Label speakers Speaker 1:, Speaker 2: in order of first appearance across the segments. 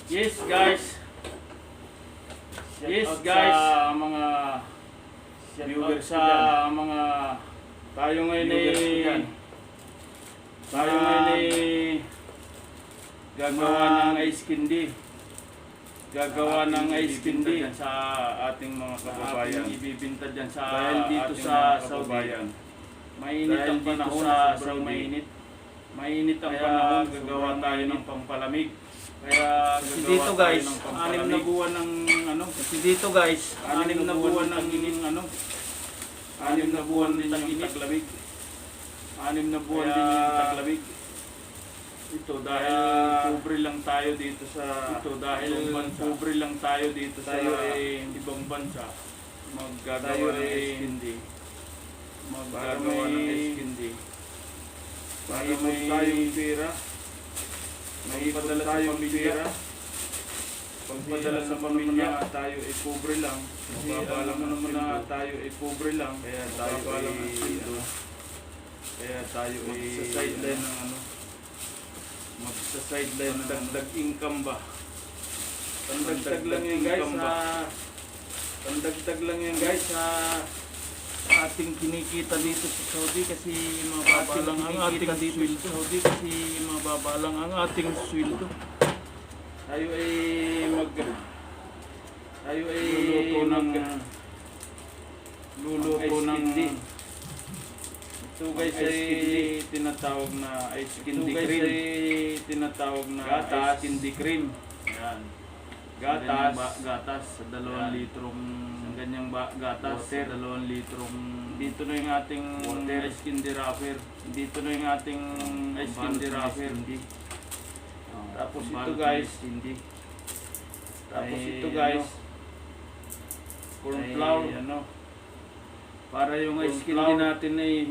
Speaker 1: Yes guys. Yes guys. Sa mga viewers sa mga tayo ngayon gagawa ng ice candy. Gagawa ng ice candy sa ating mga kababayan. Ibibinta dyan sa dahil dito sa Saudi. Mainit ang panahon, sobrang mainit. Mainit ang panahon, gagawa tayo ng pampalamig. Kaya dito guys, 6 na buwan ng ano, dito guys, 6 na buwan ng ano, 6 na buwan din yung taglamig. 6 na buwan din yung taglamig. Ito dahil pobre lang tayo dito sa pobre lang tayo dito sa ibang bansa. Maggagawa ng ice candy. Maggagawa ng ice candy. Para may tayong pera. May padala tayong pera. Pagpadala sa pamilya, tayo ay pobre lang. Mababalang naman na tayo ay pobre lang. Kaya tayo ay sa sideline ng ano. Magsa-sideline ng dagdag income ba? Pandagdag lang yan guys pandagdag lang yan guys sa ating kinikita dito sa Saudi kasi mababa lang ang ating sweldo. Ang ating sweldo. Tayo ay luluto ng ito guys ay tinatawag na ice candy cream. Tinatawag na ice candy cream. Yan. Gatas sa 2 litrong ganyang gatas sa 2 litrong. Dito na yung ating ice candy wrapper. Dito na yung ating ice candy wrapper. Tapos ito guys, corn flour. Para yung ice candy natin ay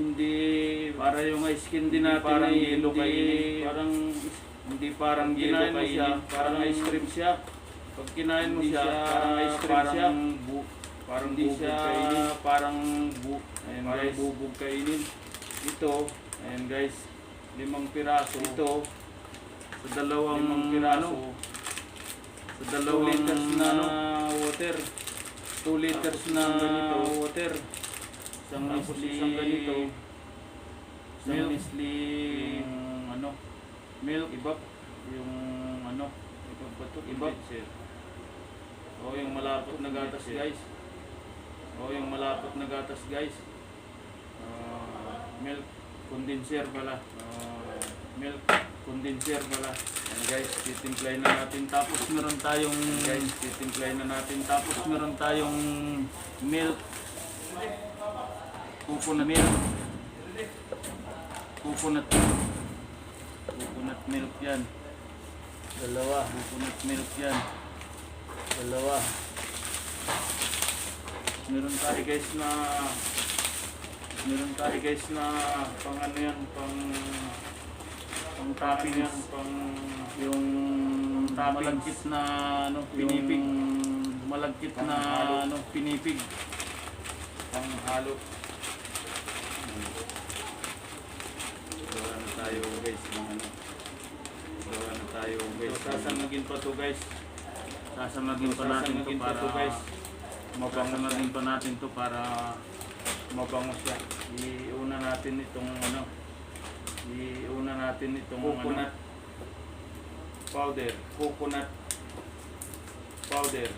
Speaker 1: parang yelo kainin. Hindi parang yelo kainin. Parang ice cream siya. Pag kinain mo siya, parang ice cream siya. Parang bubog kainin. Ito, ayan guys, 5 piraso. Ito, sa 2 piraso. Sa 2 liters na water. 2 liters na water. Isang ganito. Isang Nestle milk. Ibap. Yung ibap ba ito? Ibap. O yung malapot na gatas guys. Milk condenser pala. Yan guys, titimplahin na natin. Tapos meron tayong milk. Coconut milk yan. Coconut milk yan. Dalawa. Meron tayo guys na pang ano yan, pang topping yan, pang yung malagkit na pinipig. Pinipig. Pang halo. Gawa na tayo guys. Sasamagin pa to guys. Sasamagin pa natin to para mabango siya. Iuna natin itong coconut powder.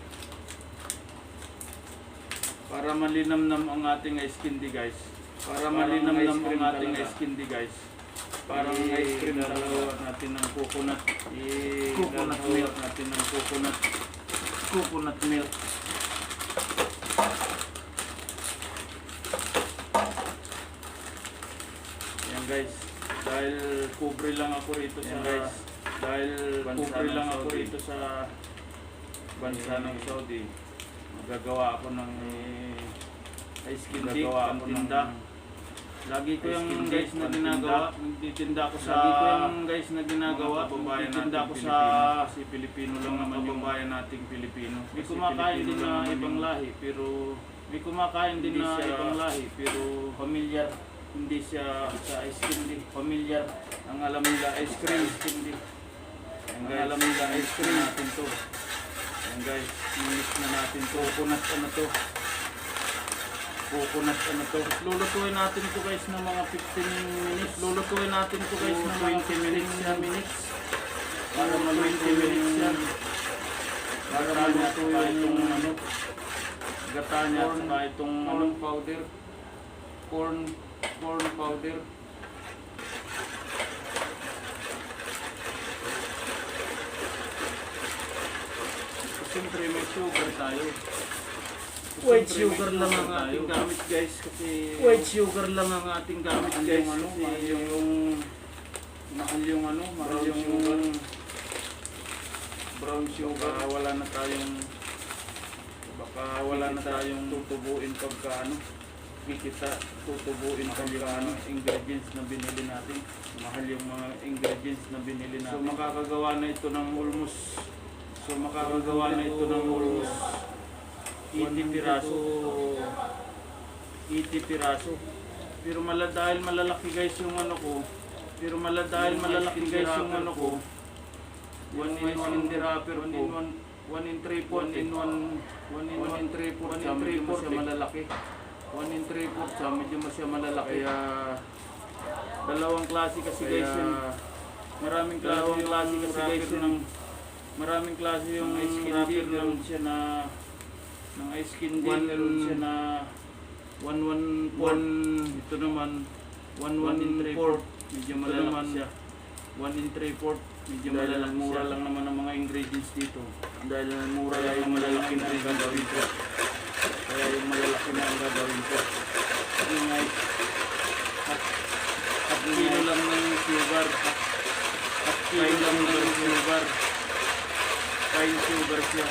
Speaker 1: Para malinamnam ang ating ice candy guys. Parang ice cream na natin ng coconut. Coconut milk. Yan guys. Dahil pobre lang ako rito sa bansa ng Saudi. Magagawa ako ng ice candy, tinda. Lagi ko yung guys na ginagawa, nagtitinda ko sa nagtitinda ko sa si Pilipino lang naman yung bayan nating Pilipino. May kumakain din na ibang lahi pero familiar. Hindi siya sa ice candy, familiar. Ang alam nila ice cream candy. Ayan guys, alam nila ice cream natin to. Ayan guys, mix na natin to. Coconut ano to. Coconut ano to. Lulutuin natin to guys ng mga 15 minutes. Lulutuin natin to guys ng mga 20 minutes. Para mag 20 minutes yan. Para maluto yung ano. Gata niya at saka itong corn powder. Corn powder. Siyempre may sugar tayo. White sugar lang ang ating gamit guys kasi white sugar lang ang ating gamit guys kasi yung mahal yung ano, mahal yung brown sugar. Baka wala na tayong tutubuin pagka ano, tutubuin pagka ano, ingredients na binili natin. Mahal yung mga ingredients na binili natin. So makakagawa na ito ng almost 80 piraso. 80 piraso. Pero dahil malalaki guys yung ano ko. Malalaki guys yung ano ko. 1 in 1 wrapper ko. 1 in 3/4. 1 in 3/4 siya medyo malalaki. 1 in 3/4 siya medyo malalaki. Kaya dalawang klase kasi guys yun. Maraming klase kasi guys yun. Maraming klase yung ice candy. Meron siya na ng ice candy. Meron siya na 1/1. Ito naman 1 in 3/4. Medyo malalaki siya. 1 in 3/4. Medyo malalaki. Mura lang naman ang mga ingredients dito. Dahil mura lang yung malalaki na ang gagawin ko. Kaya yung malalaki na ang gagawin ko. Yung guys, half kilo lang ng sugar. Half kilo lang ng sugar. Fine sugar siya.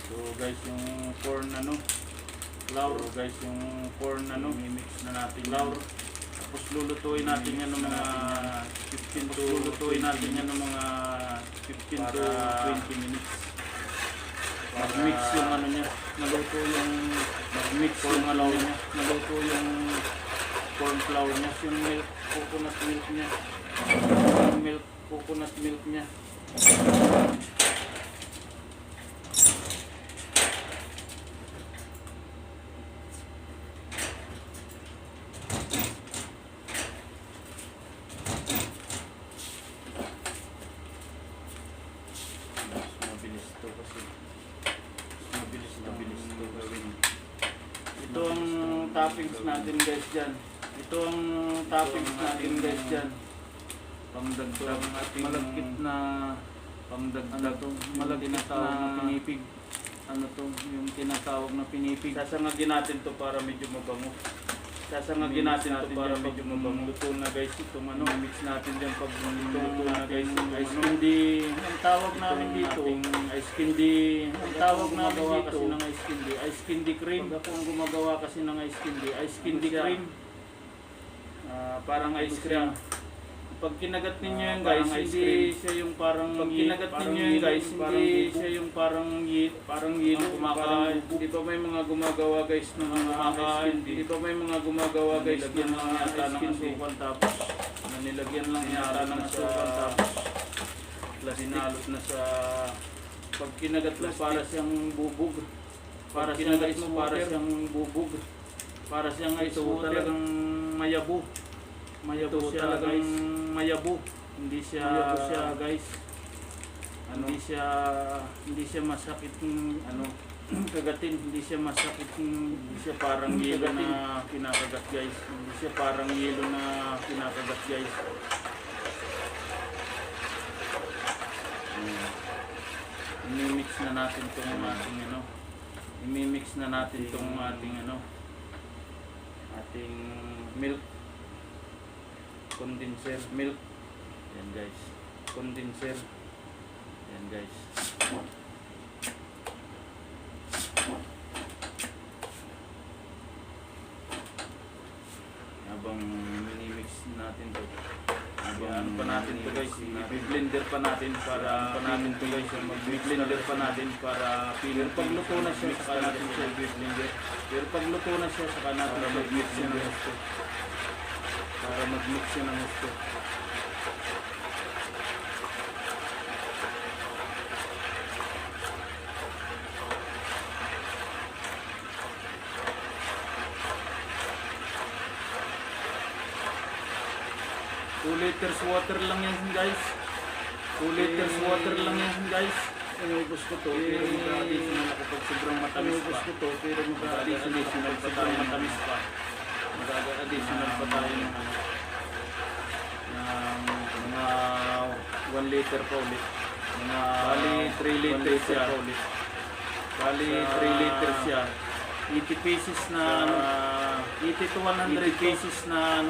Speaker 1: So guys, yung corn ano, flour. So guys, yung corn ano, mimix na natin flour. Tapos lulutuin natin yan ng mga 15 to 20 minutes. Mag-mix yung ano niya, naluto yung corn flour niya, yung milk, coconut milk niya. Coconut milk niya. Ito ang toppings natin guys dyan. Pangdagdag malagkit na pinipig. Ano to? Yung tinatawag na pinipig. Sasangagin natin to para medyo mabango. Luto na guys itong ano. Mix natin dyan pag luto na guys. Ice candy. Ang tawag namin dito. Ice candy. Ang tawag namin dito. Ice candy cream. Pag ako ang gumagawa kasi ng ice candy cream. Parang ice cream. Pag kinagat ninyo yung guys, hindi siya yung parang yelo kumakain. Di ba may mga gumagawa guys ng mga hindi pa may mga gumagawa guys nilagyan lang yata ng asukal tapos nilagyan lang yata ng asukal tapos dinalot na sa pag kinagat mo para siyang bubog. Para siyang ice water. Talagang mayabo. Mayabo siya guys. Mayabo. Hindi siya guys. Hindi siya masakit ano kagatin. Hindi siya masakit. Hindi siya parang yelo na kinakagat guys. I-mix na natin tong ating ano. Ating milk. Condenser milk. Yan guys. Condenser. Yan guys. Habang minimix natin to. Ano pa natin to guys, i-blender pa natin para to guys, mag-blender pa natin para pero pag luto na siya saka natin siya i-blender. Pero pag luto na siya saka natin mag-mix siya ng gusto. Para mag-mix siya ng gusto. 2 liters water lang yan guys. 2 liters water lang yan guys. Inubos ko to pero mag-additional ako pag sobrang matamis pa. Inubos ko to pero mag-additional pa tayo matamis pa. Mag-additional pa tayo ng mga 1 liter pa ulit. Bali 3 liters siya. Bali 3 liters siya. 80 pieces na 80 to 100 pieces na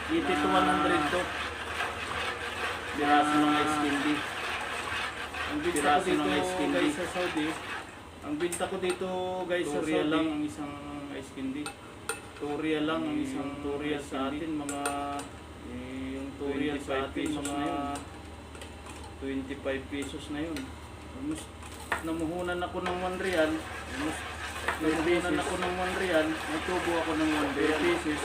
Speaker 1: 80 to 100 to. Piraso ng ice candy. Ang binta ko dito guys sa Saudi. Ang binta ko dito guys sa Saudi lang ang isang ice candy. Turia lang ang isang turia sa atin mga yung turia sa atin mga 25 pesos na yun. Namuhunan ako ng 1 real. Namuhunan ako ng 1 real. Natubo ako ng 1 real pieces.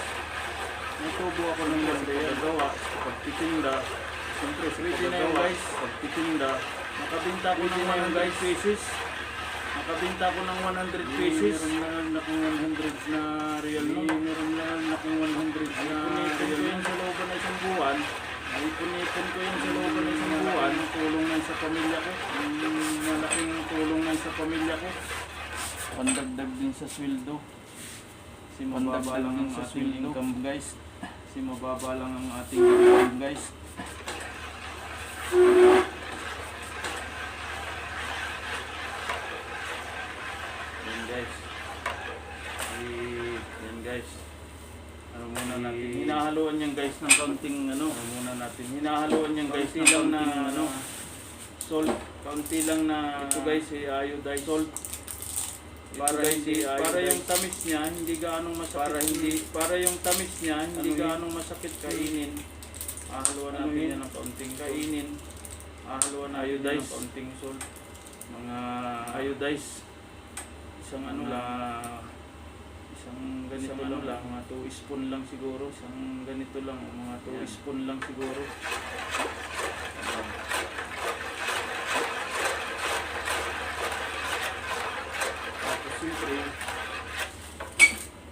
Speaker 1: Natubo ako ng 1 real. Gawa. Pagtitinda. Siyempre, ready na yun guys. Pagtitinda. Nakabinta ko ng 100 pieces. Nakabinta ko ng 100 pieces. Meron na akong 100 na real. Meron na akong 100 na real. Yung sa looban na isang buwan. Ay punipon ko yung sa looban ng isang buwan. Tulong na sa pamilya ko. Malaking tulong na sa pamilya ko. Pandagdag din sa sweldo. Kasi mababa lang ang ating income guys. Kasi mababa lang ang ating income guys. Yan guys. Yan guys. Ano muna natin? Hinahaluan niyan guys ng kaunting ano muna natin. Hinahaluan niyan guys ng kaunting salt. Kaunti lang na ito guys iodized salt. Para hindi para yung tamis niya hindi gaanong masakit. Para yung tamis niya hindi gaanong masakit kainin. Haluan natin yan ng kaunting kainin. Haluan natin ng kaunting salt. Mga iodized. Isang ano lang isang ganito lang, mga 2 spoon lang siguro, isang ganito lang, mga 2 spoon lang siguro. Tapos siyempre,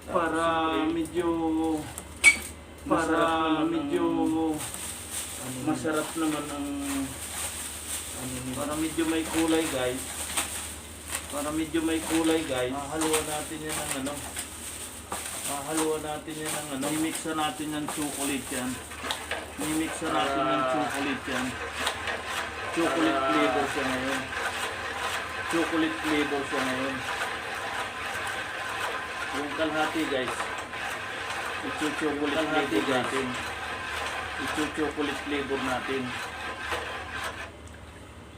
Speaker 1: para medyo masarap naman ang para medyo may kulay guys. Haluan natin yan ng haluan natin yan ng i-mixa natin ng chocolate yan. I-mixa natin ng chocolate yan. Chocolate flavor siya ngayon. Chocolate flavor siya ngayon. Yung kalahati guys. I-chocolate flavor natin. I-chocolate flavor natin.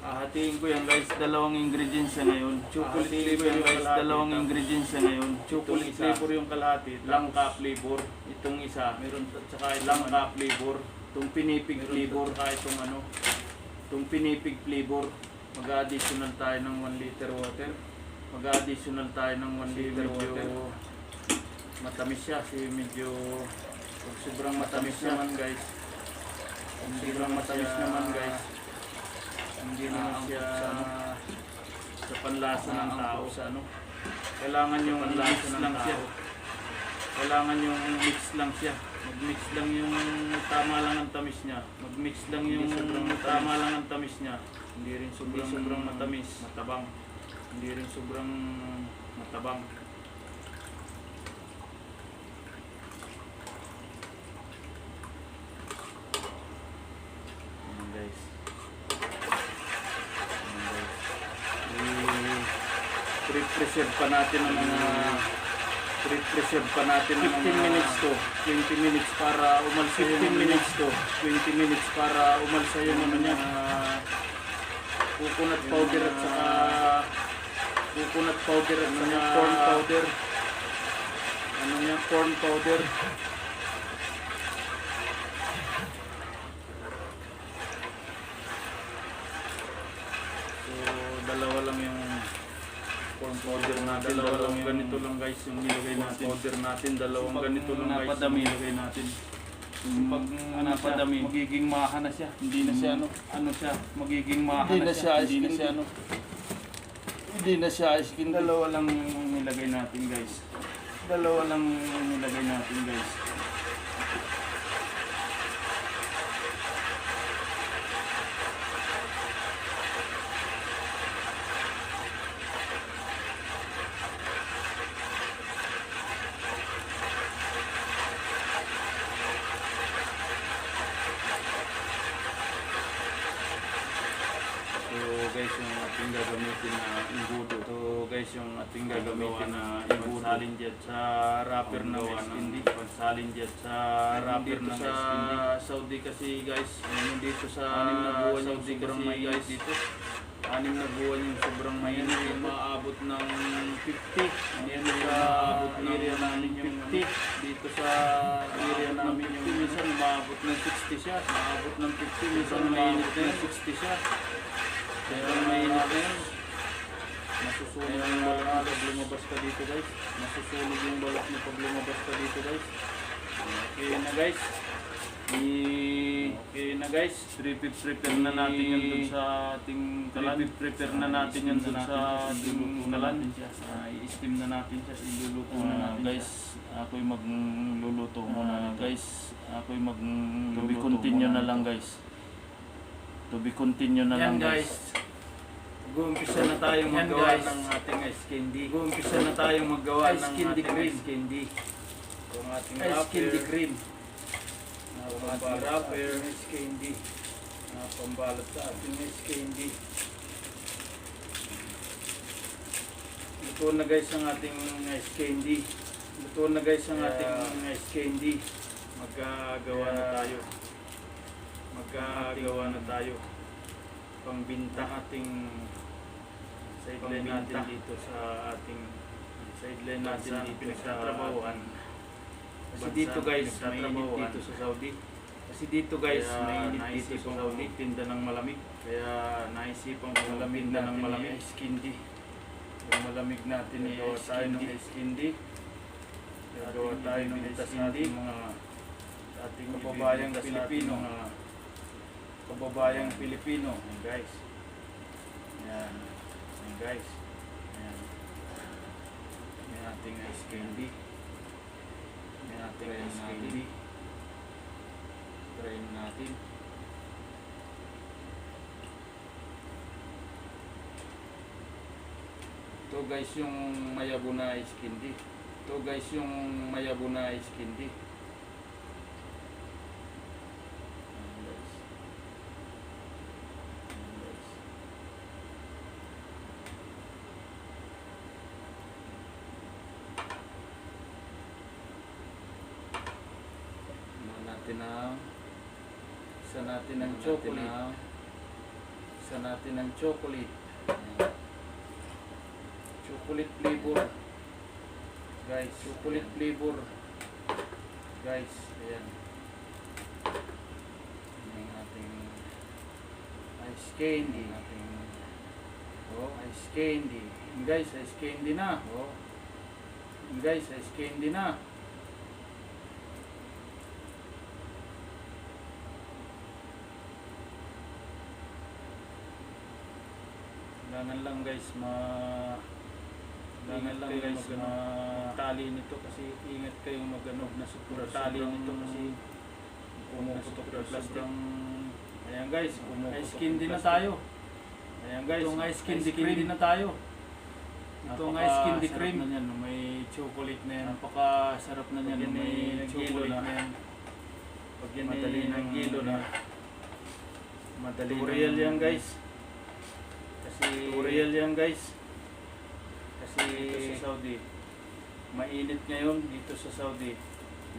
Speaker 1: Hatiin ko yan guys, dalawang ingredients siya ngayon. Chocolate flavor yan guys, dalawang ingredients siya ngayon. Chocolate flavor yung kalahati, langka flavor. Itong isa, meron tsaka langka flavor. Itong pinipig flavor, kahit itong pinipig flavor. Mag-additional tayo ng 1 liter water. Mag-additional tayo ng 1 liter water. Matamis siya, medyo sobrang matamis naman guys. Sobrang matamis naman guys. Hindi naman siya sa panlasa ng tao sa kailangan yung mix lang siya. Kailangan yung mix lang siya. Mag-mix lang yung tama lang ang tamis niya. Mag-mix lang yung tama lang ang tamis niya. Hindi rin sobrang matamis, matabang. Hindi rin sobrang matabang. Ayan guys. Preserve pa natin ng mga 15 minutes to 20 minutes para umalsa 15 minutes to 20 minutes para umalsa yung niya coconut powder at saka corn powder corn powder natin, dalawang ganito lang guys yung nilagay natin. Order natin, dalawang ganito lang guys yung nilagay natin. Pag napadami, magiging maha na siya. Hindi na siya magiging maha na siya. Hindi na siya ice cream. Dalawa lang yung nilagay natin guys. Dalawa lang yung nilagay natin guys. Guys, yung ating gagamitin na imbudo. So guys, yung ating gagamitin na imbudo. Pansalin dyan sa wrapper ng ice candy. Pansalin dyan sa wrapper ng ice candy. Saudi kasi guys, dito sa Saudi kasi guys dito. 6 na buwan yung sobrang mainit. Yung maabot ng 50. Yan yung maabot ng area namin yung 50. Dito sa area namin yung minsan maabot ng 60 siya. Maabot ng 50. Minsan mainit na yung 60 siya. Kaya mainit na yun. Masusunog yung balak mo pag lumabas ka dito guys. Masusunog yung balak mo pag lumabas ka dito guys. Okay na guys. Okay na guys. Prepare na natin yan dun sa ating kalan. Prepare na natin yan dun sa ating kalan. I-steam na natin siya. Iluluto na natin guys. Ako'y magluluto muna guys. Ako'y magluluto. To be continue na lang guys. To be continue na lang guys. Gumpisa na tayong magawa ng ating ice candy. Gumpisa na tayong magawa ng ating ice candy. Yung ating ice candy cream. Ang ating wrapper, ice candy. Pambalot sa ating ice candy. Luto na guys ang ating ice candy. Luto na guys ang ating ice candy. Magagawa na tayo. Magagawa na tayo. Pangbinta ating sideline natin dito sa ating sideline natin dito sa trabahoan. Kasi dito guys, mainit dito sa Saudi. Kasi dito guys, mainit dito sa Saudi. Tinda ng malamig. Kaya naisipan ko malamig na ng malamig. Ice candy. Yung malamig natin gawa tayo ng ice candy. Gawa tayo ng ice candy. Ating kababayang Pilipino. Kababayang Pilipino. Ayan guys. Ayan. Ayan guys. Ayan. Ayan ating ice candy. Ayan ating ice candy. Try natin. Ito guys yung mayabo na ice candy. Ito guys yung mayabo na ice candy. Isa natin ng chocolate. Isa natin ng chocolate. Chocolate flavor. Guys, chocolate flavor. Guys, ayan. Yung ating ice candy. Ice candy. Guys, ice candy na. Guys, ice candy na. Kailangan lang guys tali nito kasi ingat kayong magano na super tali nito kasi pumuputok na plastic. Ayan guys, ice candy na tayo. Ayan guys, itong ice candy cream na tayo. Itong ice candy cream na yan, may chocolate na yan. Napakasarap na yan, may chocolate na yan. Pag yan madali ng kilo na. Madali real yan guys. Real yan guys. Kasi dito sa Saudi, mainit ngayon dito sa Saudi.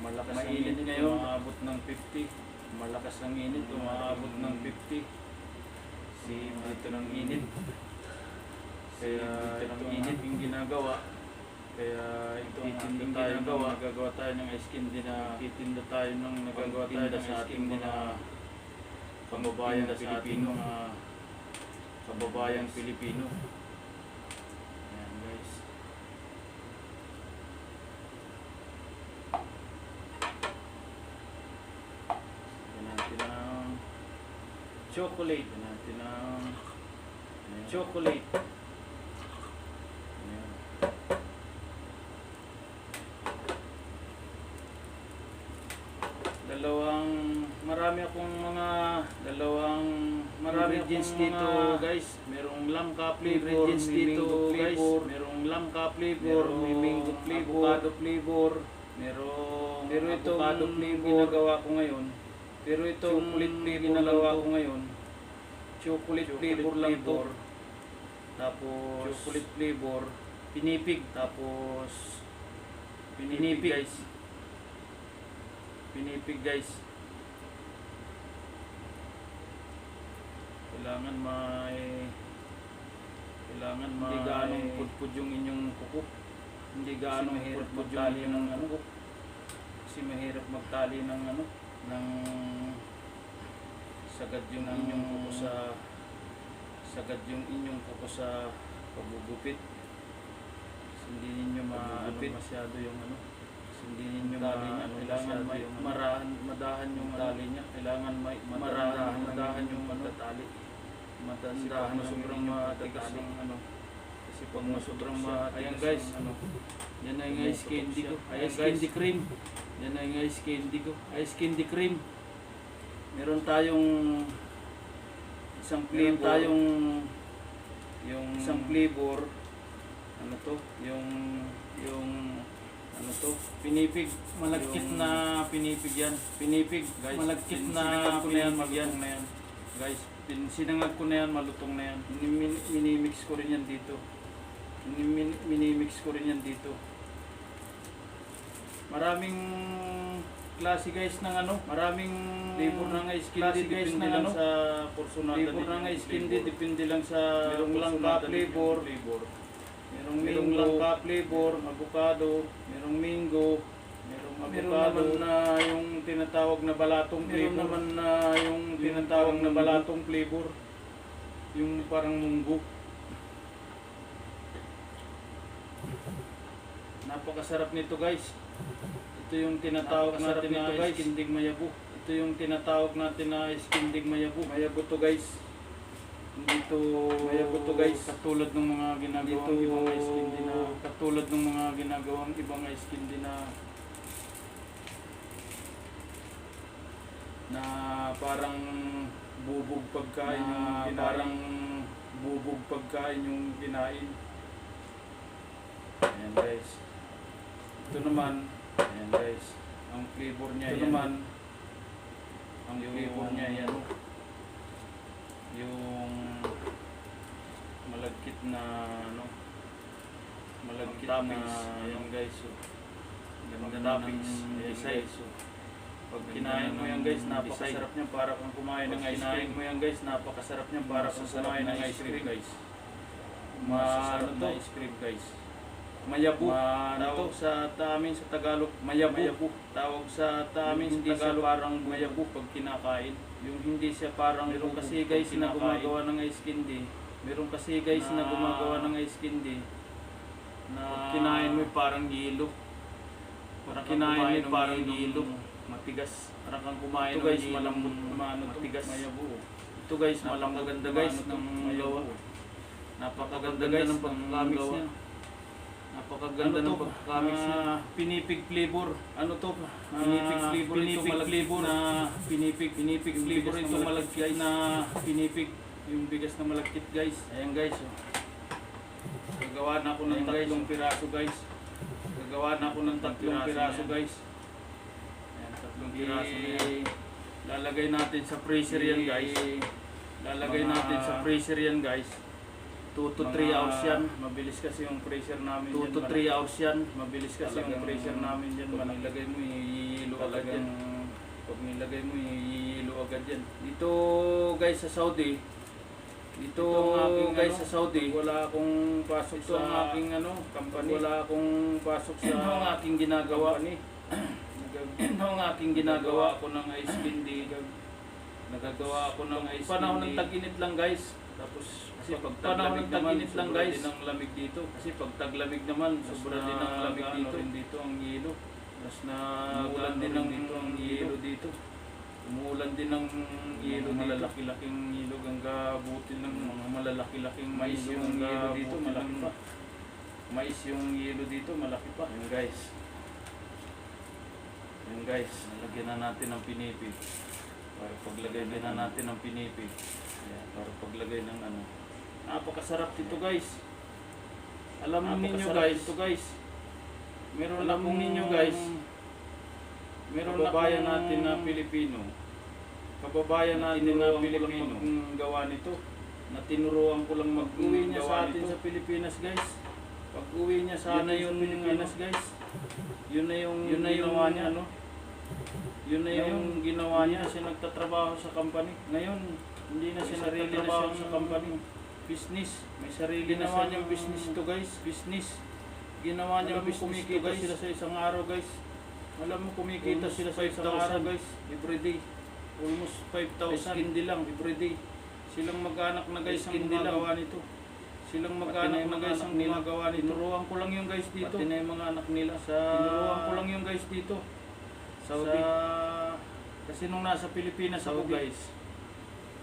Speaker 1: Malakas mainit ngayon, umaabot ng 50. Malakas ang init, umaabot ng 50. Dito ng init. Kaya ito ng init yung ginagawa. Kaya ito ang ginagawa. Nagagawa tayo ng ice candy na titinda tayo ng nagagawa tayo sa ating mga kababayan sa ating mga kababayang Pilipino. Ayan guys. chocolate. Natin ang chocolate. Ayan. Marami akong ingredients dito guys. Merong langka flavor, merong langka flavor, may mango flavor, avocado flavor, merong avocado flavor ginagawa ko ngayon. Pero itong ginagawa ko ngayon, chocolate flavor lang to. Tapos chocolate flavor, pinipig, tapos pinipig guys. Pinipig guys. Kailangan hindi gaanong pudpud yung inyong kuko. Hindi gaanong mahirap magtali ng kuko. Kasi mahirap magtali ng ng sagad yung inyong kuko sa pagugupit. Kasi hindi ninyo masyado yung hindi ninyo kailangan madahan yung tali niya. Kailangan madahan yung tali. Madahan na sobrang matigas yung kasi pag sobrang matigas. Ayan guys, yan na yung ice candy ko. Ice candy cream. Yan na yung ice candy ko. Ice candy cream. Meron tayong isang flavor. Yung isang flavor. Pinipig, malagkit na pinipig yan. Pinipig, guys. Malagkit na pinipig yan. Guys, sinangag ko na yan, malutong na yan. Minimix ko rin yan dito. Minimix ko rin yan dito. Maraming klase guys ng maraming flavor ng ice candy guys na sa porsyonada. Flavor ng ice candy depende lang sa merong langka flavor. Merong langka flavor, avocado, merong mango, merong avocado, meron naman na yung tinatawag na balatong flavor. Meron naman na yung tinatawag na balatong flavor. Yung parang munggo. Napakasarap nito guys. Ito yung tinatawag natin na ice candy mayabu. Ito yung tinatawag natin na ice candy mayabu. Mayabu to guys. Dito mayabu to guys. Katulad ng mga ginagawang ibang ice candy na katulad ng mga ginagawang ibang ice candy na parang bubog pagkain yung parang bubog pagkain yung kinain. Ayan guys. Ito naman, ayan guys, ang flavor niya ito yan. Naman, ang flavor niya yan. Yung malagkit na malagkit na ayan guys. Ganda na toppings, ayan guys. Pag kinain mo yan guys, napakasarap niya para kung kumain ng ice cream. Mo yan guys, napakasarap niya para kung kumain ng ice cream guys. Masarap na ice cream guys. Mayabu, tawag sa amin sa Tagalog, mayabu. Tawag sa amin sa Tagalog, parang mayabu pag kinakain. Yung hindi siya parang, meron kasi guys na gumagawa ng ice candy. Meron kasi guys na gumagawa ng ice candy na kinain mo parang yelo. Parang kinain mo parang yelo. Matigas. Parang kang kumain ng guys, malambot, matigas. Mayabu. Ito guys, malambot ganda guys ng gawa. Napakaganda guys ng pagkakamix niya. Napakaganda ng pagkakamix niya. Pinipig flavor. Ano to? Pinipig flavor. Pinipig flavor na pinipig flavor ito malagkit na pinipig. Yung bigas na malagkit guys. Ayan guys. Gagawa na ako ng tatlong piraso guys. Gagawa na ako ng tatlong piraso guys. Lalagay natin sa freezer yan guys. Lalagay natin sa freezer yan guys. 2 to 3 hours yan. Mabilis kasi yung freezer namin 2 to 3 hours yan. Mabilis kasi yung freezer namin yan. Pag nilagay mo, ihihilo agad yan. Pag nilagay mo, ihihilo agad yan. Dito guys sa Saudi, dito guys sa Saudi, wala akong pasok sa aking company. Wala akong pasok sa ang aking ginagawa ni. Ito ang aking ginagawa ako ng ice candy. Nagagawa ako ng ice candy. Panahon ng tag-init lang guys. Tapos kasi pag taglamig naman, sobra din ang lamig dito. Kasi pag taglamig naman, sobra din ang lamig dito. Dito ang yelo. Mas na ulan din ang yelo dito. Umuulan din ng yelo dito. Malalaki-laking ilog ang gabutin ng mga malalaki-laking mais yung yelo dito, malaki pa. Mais yung yelo dito, malaki pa. Yan guys. Yan guys, nalagyan na natin ng pinipig. Para paglagay din na natin ng pinipig. Ayan, para paglagay ng ano. Napakasarap dito guys. Alam ninyo guys, ito guys. Meron akong ninyo guys. Meron kababayan natin na Pilipino. Kababayan natin na Pilipino kung gawa nito. Na tinuruan ko lang mag-uwi niya sa atin sa Pilipinas guys. Pag uwi niya sa atin sa Pilipinas guys. Yun na yung ginawa niya ano. Yun na yung ginawa niya. Siya nagtatrabaho sa company. Ngayon, hindi na siya nagtatrabaho sa company. Business. May sarili na siya niyang business ito guys. Business. Ginawa niya business ito guys. Sila sa isang araw guys. Alam mo kumikita sila sa isang araw guys. Everyday. Almost 5,000. Hindi lang. Everyday. Silang mag-anak na guys ang gumagawa nito. Silang mag-anak na guys ang gumagawa nito. Tinuruan ko lang yung guys dito. Pati na yung mga anak nila. Tinuruan ko lang yung guys dito. Saudi. Kasi nung nasa Pilipinas ako guys.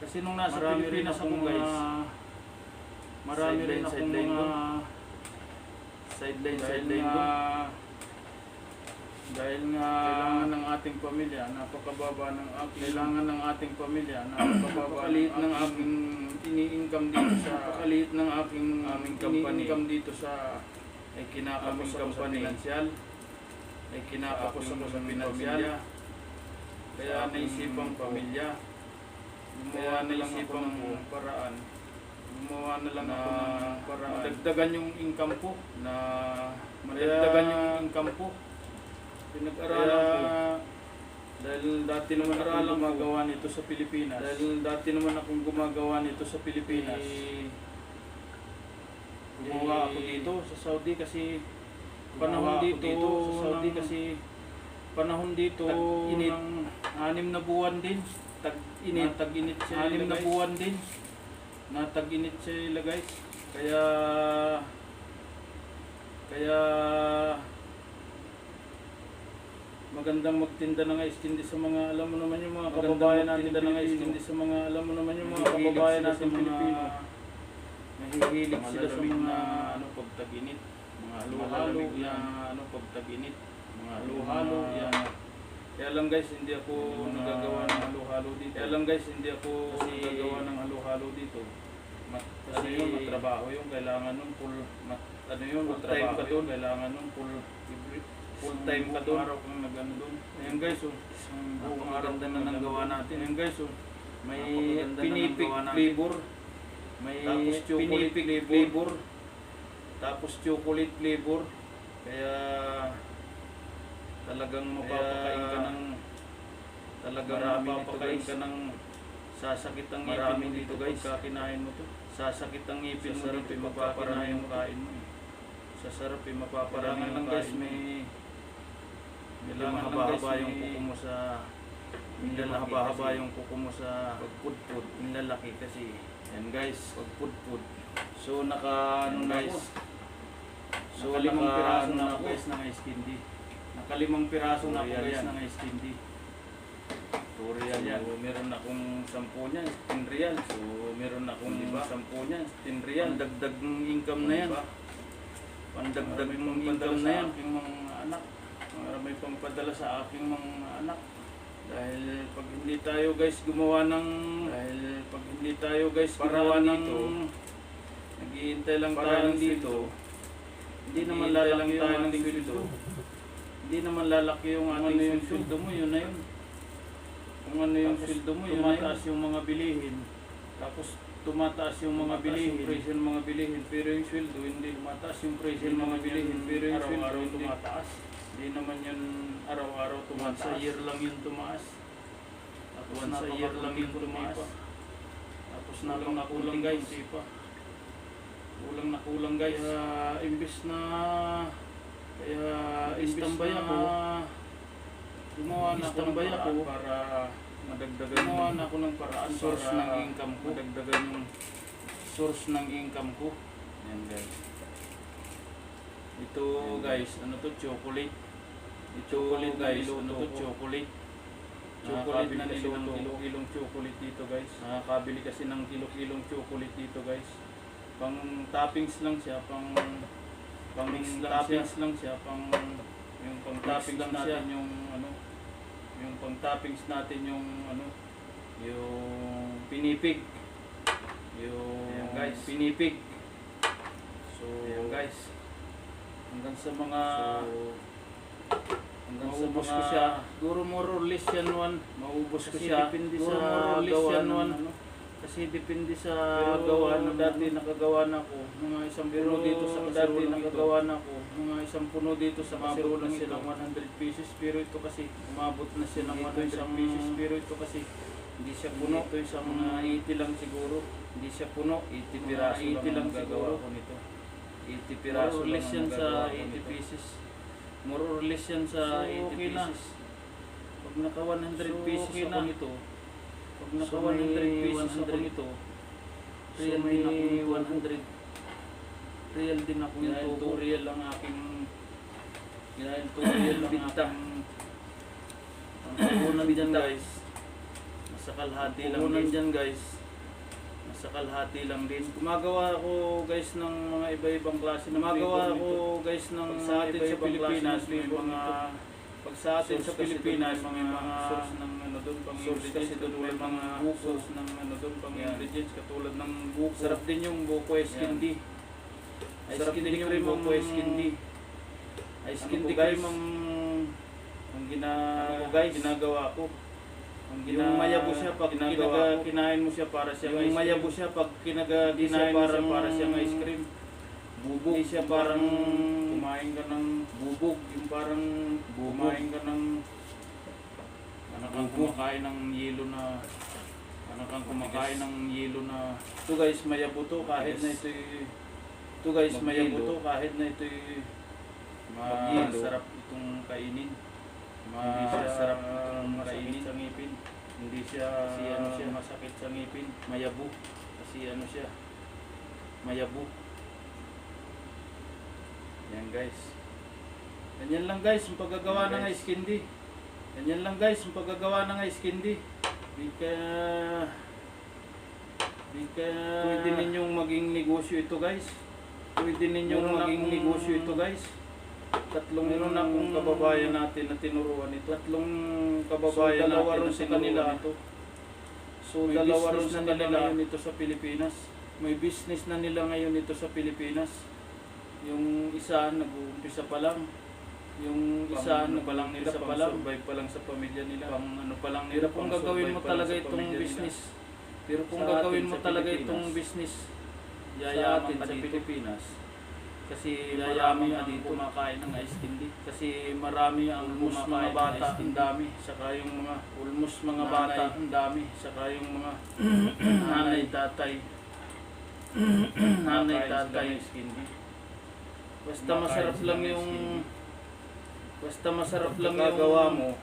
Speaker 1: Kasi nung nasa Pilipinas ako guys. Marami rin akong mga sideline ko. Dahil nga kailangan ng ating pamilya, napakababa ng aking kailangan ng ating pamilya, napakababa ng aking ini-income dito sa napakaliit ng aming company income dito sa ay kinakapos ako sa financial ay kinakapos ako sa financial kaya naisipang pamilya gumawa na lang ako ng paraan gumawa na lang ako ng paraan madagdagan yung income ko na madagdagan yung income ko. Pinag-aralan ko. Dahil dati naman akong gumagawa nito sa Pilipinas. Dahil dati naman akong gumagawa nito sa Pilipinas. Gumawa ako dito sa Saudi kasi panahon dito sa Saudi kasi panahon dito init 6 na buwan din. Tag-init siya 6 na buwan din. Na tag-init siya guys. Kaya magandang magtinda ng ice candy sa mga alam mo naman yung mga kababayan natin ng ice candy sa mga alam mo naman yung mga kababayan natin Pilipino. Nahihilig sila sa mga ano pagtag-init, mga halo-halo na ano pagtag-init, mga halo-halo yan. Kaya lang guys, hindi ako nagagawa ng halo-halo dito. Kaya lang guys, hindi ako nagagawa ng halo-halo dito. Kasi yun, matrabaho yung kailangan nun full ano yun, full time ka doon, kailangan nun full time ka doon. Araw kang nag-ano doon. Ayan guys, buong araw na nang gawa natin. Ayan guys, may pinipig flavor. May pinipig flavor. Tapos chocolate flavor. Kaya talagang mapapakain ka ng sasakit ang ngipin dito guys. Kakinain mo to. Sasakit ang ngipin mo dito. Mapaparami yung kain mo. Sasarap eh, mapaparami yung kain mo. Kailangan mahaba-haba yung kuko mo sa mahaba-haba yung kuko mo sa pagpudpud, nilalaki kasi yan guys, pagpudpud. So ano guys. So limang piraso na ako guys ng ice candy. Nakalimang piraso na ako guys ng ice candy. 2 real yan. So meron akong 10 niyan, 10 real. So meron akong 10 niyan, 10 real. Dagdag ng income na yan. Pandagdag mong income na yan yung mga anak. Para may pangpadala sa aking mga anak. Dahil pag hindi tayo guys gumawa ng naghihintay lang tayo dito. Hindi naman lalaki tayo ng sweldo. Hindi naman lalaki yung ating sweldo mo, yun na yun. Kung ano yung sweldo mo, yun na yun. Tumataas yung mga bilihin. Tapos tumataas yung mga bilihin, presyo ng mga bilihin, pero yung sweldo hindi tumataas yung presyo ng mga bilihin, pero yung sweldo hindi tumataas. Hindi naman yun araw-araw tumataas. Once a year lang yun tumaas. Once a year lang yun tumaas. Tapos nakulang guys. Kulang guys. Kaya imbis na istambay ako. Gumawa na ako ng paraan para madagdagan. Gumawa na ako ng paraan source ng income ko. Madagdagan yung source ng income ko. Yan guys. Ito guys, ano to, chocolate. Ito guys, ano to, chocolate. chocolate na niluto. Ng kilo-kilong chocolate dito guys. Nakakabili kasi ng kilo-kilong chocolate dito guys. Pang toppings lang siya, pang mix lang siya, yung pang toppings lang natin yung ano, yung pang toppings natin yung ano, yung pinipig. Yung guys, pinipig. So, ayan guys. Hanggang sa mga maubos ko siya. Siguro more or less yan one. Maubos ko siya. Depende sa gawa ano. Kasi depende sa gawa na dati nakagawa na ko. Mga isang puno dito sa dati nakagawa na ko. Mga isang puno dito sa kasirulang ito. 100 pieces. Pero ito kasi umabot na siya ng 100 pieces. Pero ito kasi hindi siya puno. Ito isang mga 80 lang siguro. Hindi siya puno. 80 piraso lang gagawa ko nito. 80 piraso lang yan sa 80 pieces. More or less yan sa 80 pieces. Pag naka 100 pieces ako nito, pag naka 100 pieces ako nito, real din ako 100. Real din ako nito. Real lang aking real lang bintang. Ang puhunan dyan guys, nasa kalahati lang dyan guys. Sa kalahati lang din. Gumagawa ako guys ng mga iba-ibang klase ng gumagawa ako guys ng sa atin sa Pilipinas may mga pag sa atin sa Pilipinas may mga source ng ano doon pang ingredients doon may mga source ng ano doon pang ingredients katulad ng buko. Sarap din yung buko esquindi. Sarap din yung buko esquindi. Esquindi guys ang ginagawa ko. Yung mayabo siya pag kinain mo siya para siyang yung mayabo siya pag kinain mo siya para siyang ice cream. Bubog. Hindi siya parang kumain ka ng bubog. Yung parang kumain ka ng kang kumakain ng yelo na kang kumakain ng yelo na ito guys mayabo to kahit na ito guys mayabo to kahit na ito masarap itong kainin. Masarap itong kainin sa ngipin. Hindi siya kasi ano siya masakit sa ngipin. Mayabo. Kasi ano siya mayabo. Yan guys. Ganyan lang guys ang paggagawa ng ice candy. Ganyan lang guys ang paggagawa ng ice candy. Di ka pwede ninyong maging negosyo ito guys. Pwede ninyong maging negosyo ito guys. Meron na akong kababayan natin na tinuruan ito. Tatlong kababayan natin na tinuruan ito. So dalawa rin sa nila ngayon ito sa Pilipinas. May business na nila ngayon ito sa Pilipinas. Yung isa nag-uumpisa pa lang. Yung isa nag-uumpisa pa lang. Survive pa lang sa pamilya nila. Pang ano pa lang nila. Pero kung gagawin mo talaga itong business. Pero kung gagawin mo talaga itong business, yayaman sa Pilipinas. Kasi marami ang kumakain ng ice candy. Kasi marami ang mga bata, ang dami. Saka yung mga almost mga bata, ang dami. Saka yung mga nanay, tatay. Nanay, tatay. Ice candy. Basta masarap lang yung gagawa mo.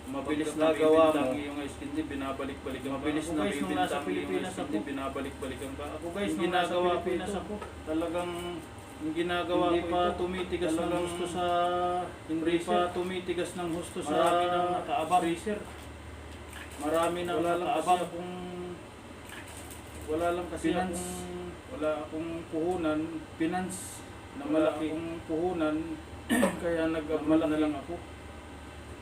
Speaker 1: Mabilis na gawa mo yung ice candy, binabalik-balikan ka. Mabilis na bibintang yung ice candy, binabalik-balikan ka. Ako guys, nung nasa Pilipinas ako, talagang yung ginagawa ko pa tumitigas ng husto sa hindi pa tumitigas ng husto sa marami nang nakaabang freezer. Marami nang nakaabang kung wala lang kasi wala akong puhunan, finance na malaki kong puhunan kaya nag-abroad na lang ako.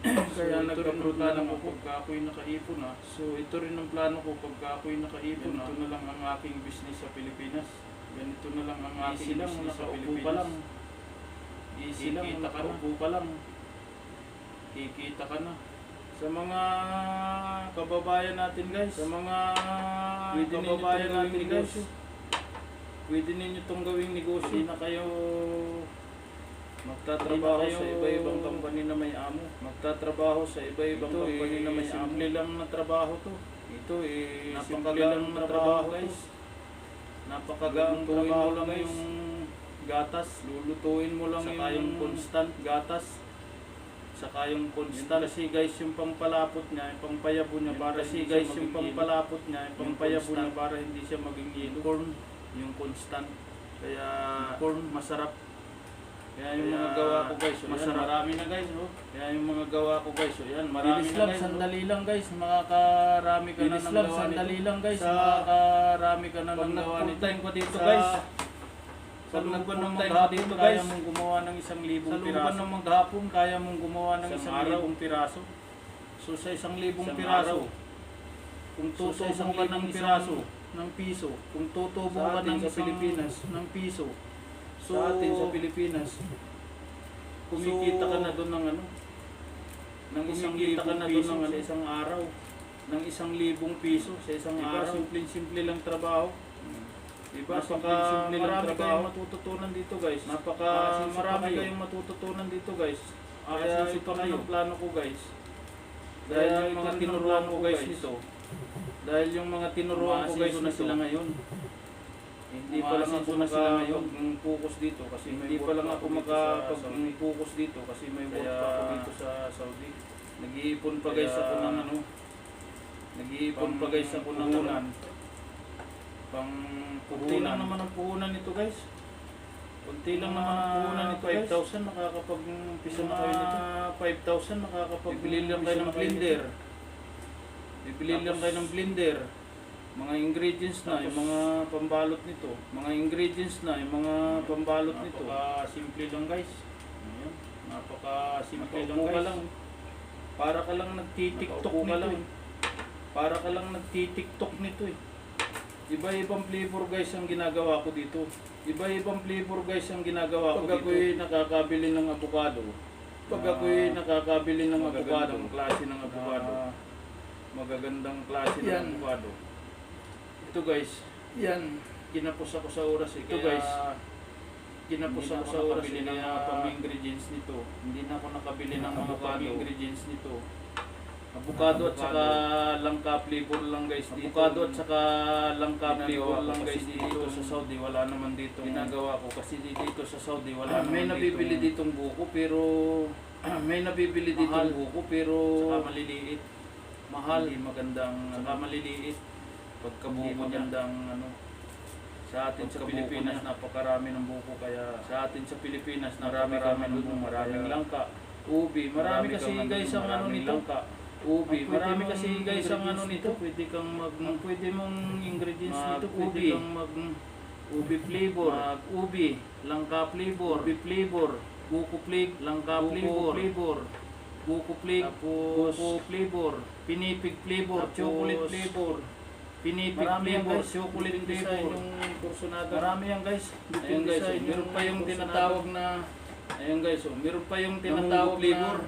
Speaker 1: Kaya nag-abroad na lang ako pagka ako'y nakaipon na. So ito rin ang plano ko pagka ako'y nakaipon na. Ito na lang ang aking business sa Pilipinas. Ganito na lang ang aking business sa Pilipinas. Easy lang, nakaupo pa lang. Kikita ka na. Sa mga kababayan natin guys, sa mga kababayan natin guys, pwede ninyo itong gawing negosyo. Hindi na kayo magtatrabaho sa iba-ibang company na may amo. Magtatrabaho sa iba-ibang company na may amo. Simple lang na trabaho to. Ito simple lang na trabaho guys. Napakagaang trabaho lang yung gatas. Lulutuin mo lang yung constant gatas. Saka yung constant. Kasi guys yung pampalapot niya, yung pampayabo niya para si guys yung pampalapot niya, yung pampayabo niya para hindi siya maging yelo. Corn, yung constant. Kaya corn masarap. Kaya yung mga gawa ko guys, so yan, marami na guys. Oh. Kaya yung mga gawa ko guys, so yan, marami
Speaker 2: Bilis
Speaker 1: na
Speaker 2: lang,
Speaker 1: guys.
Speaker 2: sandali lang guys, makakarami ka na
Speaker 1: Bilis
Speaker 2: ng
Speaker 1: lang,
Speaker 2: gawa
Speaker 1: sandali
Speaker 2: nito.
Speaker 1: lang guys.
Speaker 2: Makakarami ka na
Speaker 1: Pag
Speaker 2: ng gawa nito.
Speaker 1: nag-full time ko dito
Speaker 2: Sa-
Speaker 1: guys.
Speaker 2: Sa
Speaker 1: Pag
Speaker 2: looban ng
Speaker 1: nag-full time ko
Speaker 2: maghapon,
Speaker 1: dito
Speaker 2: kaya
Speaker 1: guys.
Speaker 2: mong gumawa ng 1,000
Speaker 1: Sa
Speaker 2: piraso.
Speaker 1: looban ng maghapon, kaya mong gumawa ng
Speaker 2: Isang
Speaker 1: 1,000 piraso. So sa 1,000
Speaker 2: Isang
Speaker 1: piraso,
Speaker 2: araw.
Speaker 1: kung
Speaker 2: So, sa
Speaker 1: tutubo ka ng
Speaker 2: 1,000
Speaker 1: piraso,
Speaker 2: ng piso,
Speaker 1: kung tutubo
Speaker 2: sa
Speaker 1: ka
Speaker 2: atin
Speaker 1: ng
Speaker 2: sa Pilipinas,
Speaker 1: ng piso,
Speaker 2: sa atin sa Pilipinas,
Speaker 1: kumikita ka na doon ng ano, ng
Speaker 2: Kumikita ka na doon
Speaker 1: piso
Speaker 2: ng ano,
Speaker 1: sa isang araw, ng 1,000 piso sa isang
Speaker 2: Diba,
Speaker 1: araw. Simple lang trabaho. Diba,
Speaker 2: Napaka-
Speaker 1: marami
Speaker 2: trabaho.
Speaker 1: kayong matututunan dito guys. Marami kayong matututunan dito guys. Kaya ito na yung plano ko guys. Dahil yung mga tinuruan ko guys nito. Dahil yung mga tinuruan ko guys na sila ngayon. Hindi pa lang ako makapag-focus dito kasi hindi pa lang ako makapag-focus dito kasi may work pa ako dito sa Saudi. Nag-iipon pa guys ako ng ano. Nag-iipon pa guys ako ng unan. Pang kunti lang naman ang puhunan nito guys. Kunti lang naman ang puhunan nito guys. 5,000 nakakapag-umpisa na kayo nito. 5,000 nakakapag-bibili lang kayo ng blender. Bibili lang kayo ng blender. Mga ingredients na, yung mga pambalot nito. Mga ingredients na, yung mga pambalot nito. Napaka-simple lang guys. Ayan. Napaka-simple lang guys. Para ka lang nagtitiktok nito eh. Para ka lang nagtitiktok nito eh. Iba-ibang flavor guys ang ginagawa ko dito. Iba-ibang flavor guys ang ginagawa ko dito. Pag ako'y nakakabili ng avocado. Pag ako'y nakakabili ng avocado, klase ng avocado. Magagandang klase ng
Speaker 2: Yan.
Speaker 1: avocado. Ito guys,
Speaker 2: yan,
Speaker 1: kinapos ako sa oras eh. Ito guys, kinapos ako sa oras ng mga pang-ingredients nito. Hindi na ako nakabili ng mga pang-ingredients nito. Avocado at saka langka flavor lang guys dito. Avocado at saka langka flavor lang guys dito sa Saudi. Wala naman dito ginagawa ko kasi dito sa Saudi wala naman
Speaker 2: may nabibili
Speaker 1: ditong buko pero may nabibili ditong buko pero saka maliliit. Mahal. Hindi magandang saka maliliit. Pagkabuko magandang ano. Sa atin sa Pilipinas napakarami ng buko kaya sa atin sa Pilipinas napakarami ng buko, maraming langka. Ubi, marami kasi guys ang ano nito. Ubi, marami kasi guys ang ano nito. Pwede kang pwede mong ingredients nito, pwede kang ubi flavor, ubi, langka flavor, ubi flavor, buko flavor, langka flavor, buko flavor, pinipig flavor, chocolate flavor. Pinipig flavor, chocolate flavor. Yung kursunado. Marami yan guys. Ayun guys, meron pa yung tinatawag na ayun guys, meron pa yung tinatawag flavor.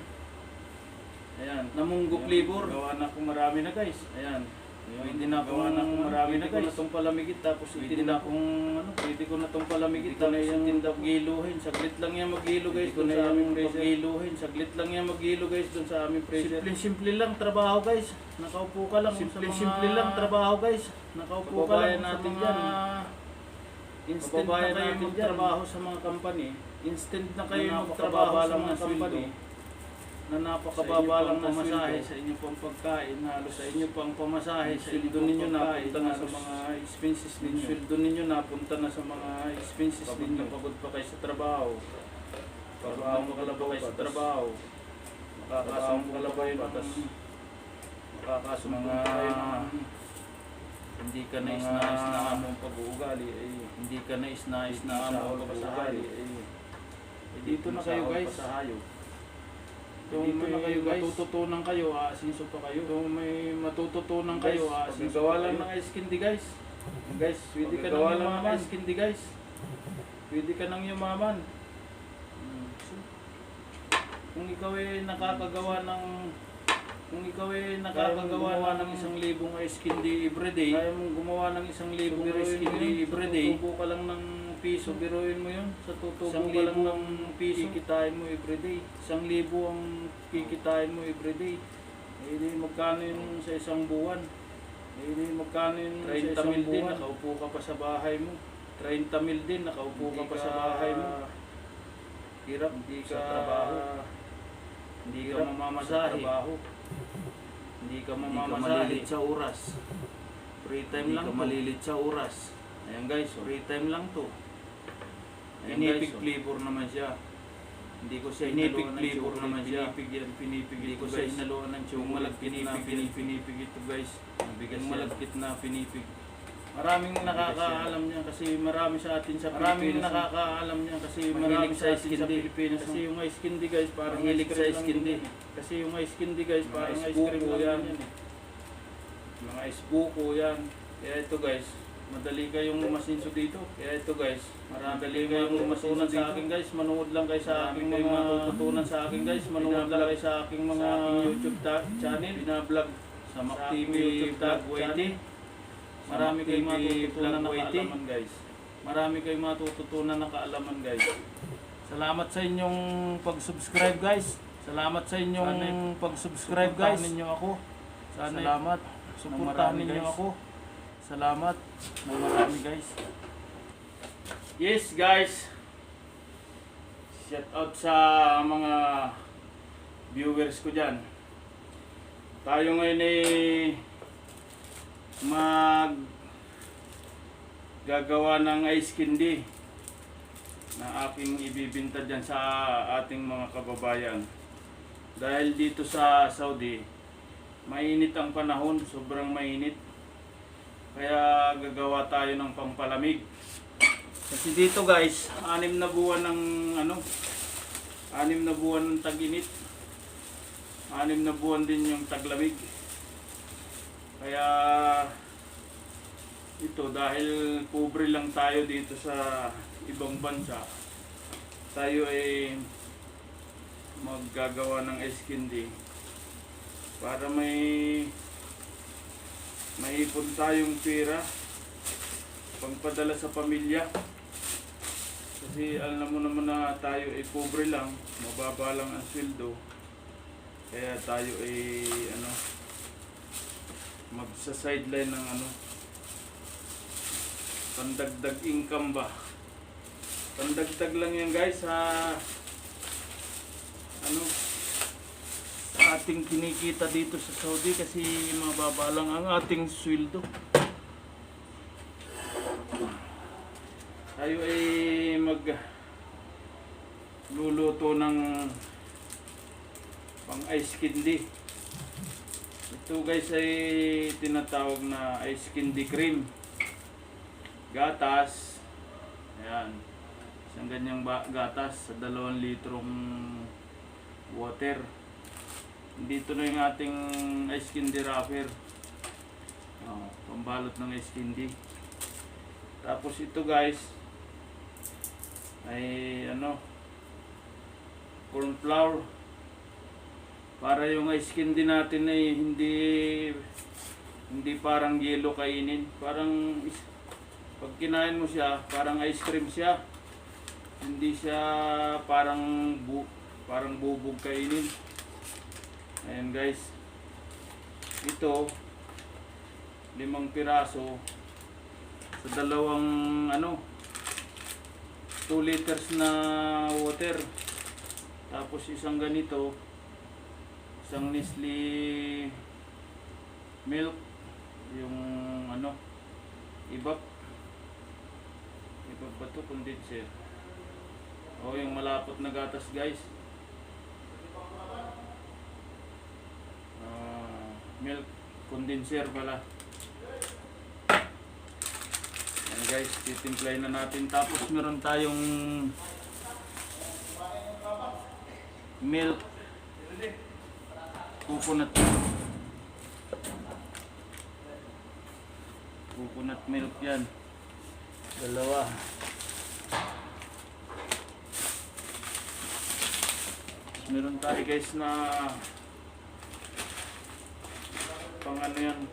Speaker 1: Ayan, namunggo flavor. Gawa na ako marami na guys. Ayan. Pwede na akong marami na guys. Pwede ko na itong palamigit tapos pwede na akong ano, pwede ko na itong palamigit tapos itindap giluhin. Saglit lang yan maghilo guys doon sa aming paghiluhin. Saglit lang yan maghilo guys doon sa aming pressure. Simple lang trabaho guys. Nakaupo ka lang simple lang trabaho guys. Nakaupo ka lang natin diyan. Instant na kayo magtrabaho sa mga company. Instant na kayo magtrabaho sa mga company na napakababa lang na masahe sa inyong pang pagkain, halos sa inyong pang pamasahe, sa sweldo ninyo napunta na sa mga expenses ninyo. Sweldo ninyo napunta na sa mga expenses ninyo. Pagod pa kayo sa trabaho. Pagod makalaba kayo sa trabaho. Makakasumbong kayo ng makakasumbong kayo ng hindi ka nais-nais na among pag-uugali. Hindi ka nais-nais na among pag-uugali. Dito na kayo guys. Kung may matututunan kayo, aasinso pa kayo. Kung may matututunan kayo, aasinso pa kayo. Gawa lang ng ice candy guys. Guys, pwede ka nang yumaman. Ice candy guys. Pwede ka nang yumaman. Kung ikaw ay nakakagawa ng ng 1,000 ice candy everyday, kaya mong gumawa ng 1,000 ice candy everyday, tutubo ka lang ng piso, biruin mo yun, sa tutubo ka lang ng piso, kikitain mo everyday. 1,000 ang kikitain mo everyday. Eh, magkano yun sa isang buwan? Eh, magkano yun sa isang buwan? 30 mil din, nakaupo ka pa sa bahay mo. 30 mil din, nakaupo ka pa sa bahay mo. Hirap, hindi ka sa trabaho. Hindi ka mamamasahe. Hindi ka mamamasahe sa oras. Free time lang to. Hindi ka malilit sa oras. Ayan guys, free time lang to. Pinipig flavor naman siya.
Speaker 2: Hindi ko siya
Speaker 1: Pinipig
Speaker 2: inaluan ng
Speaker 1: flavor
Speaker 2: chocolate.
Speaker 1: naman siya.
Speaker 2: Pinipig yan, pinipig. Hindi
Speaker 1: Ito,
Speaker 2: ko siya
Speaker 1: guys.
Speaker 2: inaluan ng
Speaker 1: Yung
Speaker 2: chocolate.
Speaker 1: malagkit na pinipig ito guys.
Speaker 2: Mabigas
Speaker 1: Yung
Speaker 2: yan.
Speaker 1: malagkit na pinipig. Maraming nakakaalam niya kasi marami sa atin sa
Speaker 2: Maraming
Speaker 1: Pilipinas.
Speaker 2: nakakaalam niya kasi
Speaker 1: Mahilig
Speaker 2: marami
Speaker 1: sa
Speaker 2: sa atin
Speaker 1: ice
Speaker 2: sa
Speaker 1: candy.
Speaker 2: Pilipinas.
Speaker 1: Kasi yung ice candy guys, parang
Speaker 2: Mahilig
Speaker 1: ice
Speaker 2: sa
Speaker 1: cream
Speaker 2: ice
Speaker 1: lang
Speaker 2: candy.
Speaker 1: din yan. Kasi yung ice candy guys,
Speaker 2: Mga
Speaker 1: parang
Speaker 2: ice
Speaker 1: ice cream
Speaker 2: buko
Speaker 1: lang
Speaker 2: yan.
Speaker 1: yan. Mga ice buko yan. Kaya ito guys, madali kayong masinso dito. Kaya ito guys, madali kayong matutunan sa akin guys. Manood lang kayo sa aking mga matutunan sa akin guys. Manood lang kayo sa aking mga YouTube channel. Binablog sa Mac TV YouTube channel. Marami kayong matututunan na kaalaman guys. Marami kayong matututunan na kaalaman guys. Salamat sa inyong pag-subscribe guys. Salamat sa inyong pag-subscribe guys. Suportahan ninyo ako. Salamat. Suportahan ninyo ako. Salamat ng marami guys. Yes guys. Shout out sa mga viewers ko dyan. Tayo ngayon ay gagawa ng ice candy na aking ibibinta dyan sa ating mga kababayan. Dahil dito sa Saudi, mainit ang panahon, sobrang mainit. Kaya gagawa tayo ng pampalamig. Kasi dito guys, 6 na buwan ng 6 na buwan ng tag-init. 6 na buwan din yung taglamig. Kaya ito dahil pobre lang tayo dito sa ibang bansa, tayo ay maggagawa ng ice candy para maipon tayong pera pangpadala sa pamilya. Kasi alam mo naman na tayo ay pobre lang, mababa lang ang sweldo. Kaya tayo ay magsa-sideline ng pandagdag income ba. Pandagdag lang yan guys sa sa ating kinikita dito sa Saudi kasi mababa lang ang ating sweldo. Tayo ay luluto ng pang ice candy. Ito guys ay tinatawag na ice candy cream. Gatas. Ayan. Isang ganyang gatas sa 2 litrong water. Dito na yung ating ice candy wrapper. Pambalot ng ice candy. Tapos ito guys ay corn flour. Para yung ice candy natin ay hindi parang yelo kainin. Parang pag kinain mo siya, parang ice cream siya. Hindi siya parang bubog kainin. Ayan guys. Ito 5 piraso sa 2 2 liters na water. Tapos isang ganito, isang Nestle milk, yung ibap ba to, condenser. Yung malapot na gatas guys. Milk condenser pala. Yan guys, titimplahin na natin. Tapos meron tayong milk, coconut milk yan. 2. Meron tayo guys na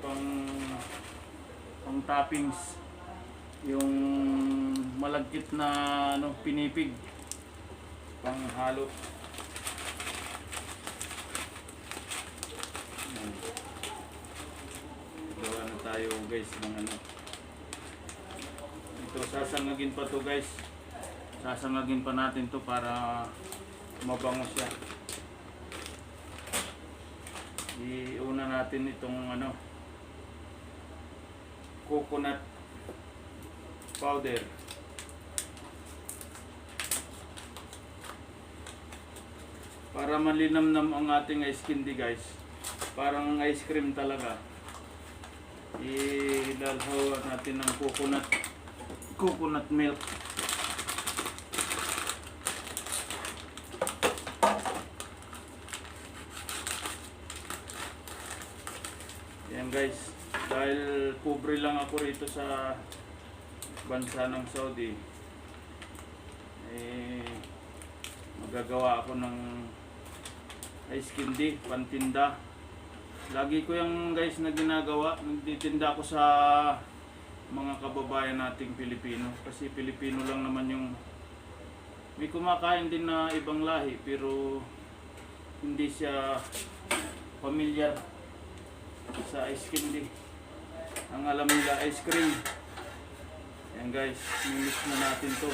Speaker 1: pang pang toppings, yung malagkit na pinipig, pang halo. Gawa na tayo guys ng ito, sasangagin pa to guys. Sasangagin pa natin to para mabango siya. Iuna natin itong coconut powder. Para malinamnam ang ating ice candy guys. Parang ice cream talaga. Ilalhaw natin ng coconut milk. Yan guys, dahil pobre lang ako rito sa bansa ng Saudi, magagawa ako ng ice candy, pantinda. Lagi ko yung guys na ginagawa, nagtitinda ako sa mga kababayan nating Pilipino. Kasi Pilipino lang naman yung may kumakain din na ibang lahi, pero hindi siya familiar sa ice candy. Ang alam nila ice cream. Yan guys, mix na natin to.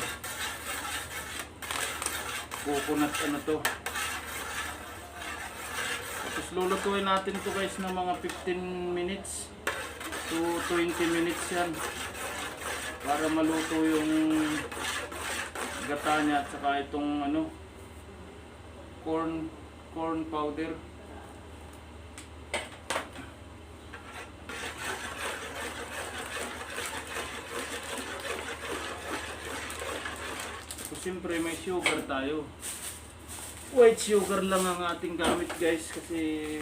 Speaker 1: Coconut ano to. Tapos lulutuin natin to guys ng mga 15 minutes to 20 minutes yan. Para maluto yung gata niya at saka itong ano, corn powder. Siyempre may sugar tayo. White sugar lang ang ating gamit guys kasi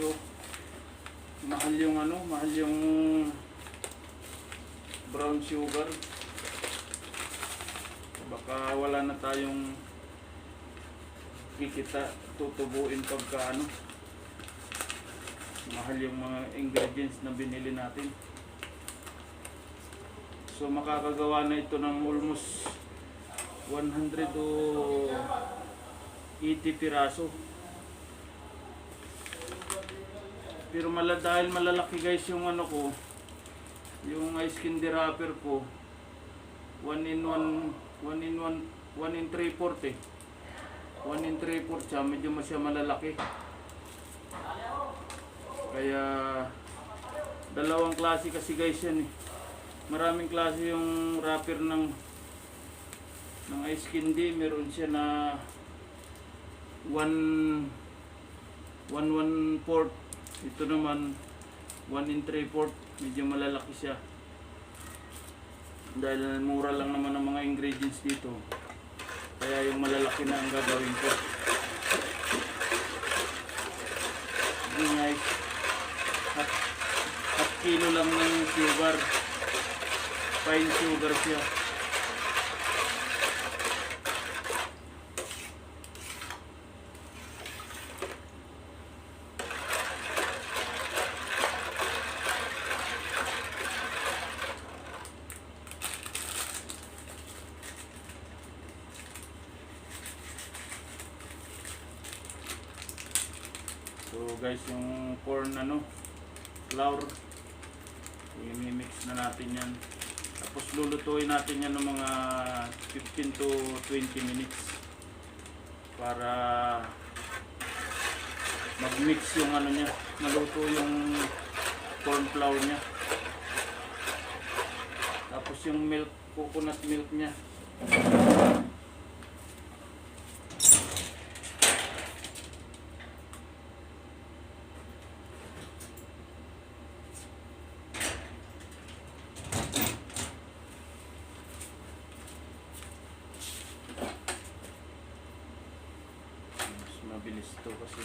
Speaker 1: mahal yung ano, mahal yung brown sugar. Baka wala na tayong kikita, tutubuin pagka ano, mahal yung mga ingredients na binili natin. So makakagawa na ito ng almost 180 piraso. Pero dahil malalaki guys yung ano ko, yung ice candy wrapper ko, 1 in 3/4 eh. 1 in 3/4 siya, medyo masya malalaki. Kaya dalawang klase kasi guys yan eh. Maraming klase yung wrapper ng ice candy. Meron siya na 1/4. Ito naman 1 in 3/4. Medyo malalaki siya. Dahil mura lang naman ang mga ingredients dito. Kaya yung malalaki na ang gagawin ko. Yun guys. Half kilo lang ng sugar. Fine sugar siya. So guys, yung corn flour, i-mix na natin yan. Tapos lulutuin natin yan ng mga 15 to 20 minutes para mag-mix yung ano niya, maluto yung corn flour niya. Tapos yung milk, coconut milk niya. Mabilis to kasi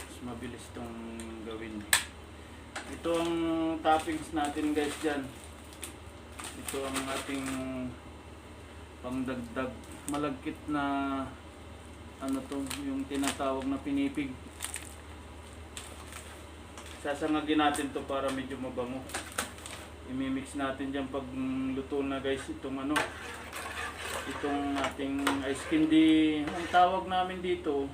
Speaker 1: mas mabilis tong gawin. Ito ang toppings natin guys dyan. Ito ang ating pangdagdag malagkit na ano to, yung tinatawag na pinipig. Sasangagin natin to para medyo mabango. I-mix natin dyan pag luto na guys itong itong ating ice candy. Ang tawag namin dito,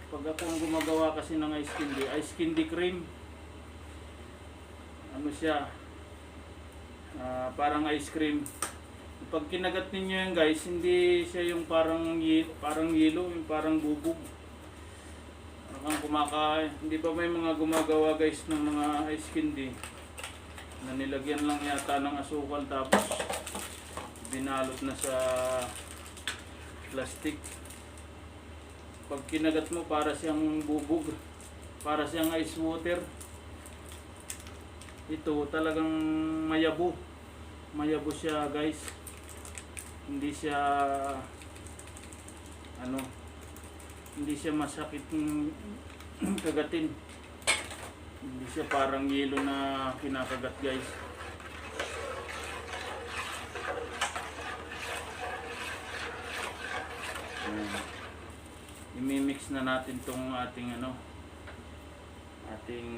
Speaker 1: pag akong gumagawa kasi ng ice candy cream, ano siya, parang ice cream. Pag kinagat ninyo yan guys, hindi siya yung parang yelo, yung parang bubog. Parang kumakain. Hindi ba may mga gumagawa guys ng mga ice candy na nilagyan lang yata ng asukal tapos binalot na sa plastic. Pag kinagat mo, para siyang bubog. Para siyang ice water. Ito talagang mayabo. Mayabo siya guys. Hindi siya hindi siya masakit kagatin. Hindi siya parang yelo na kinakagat guys. Imimix na natin tong ating ating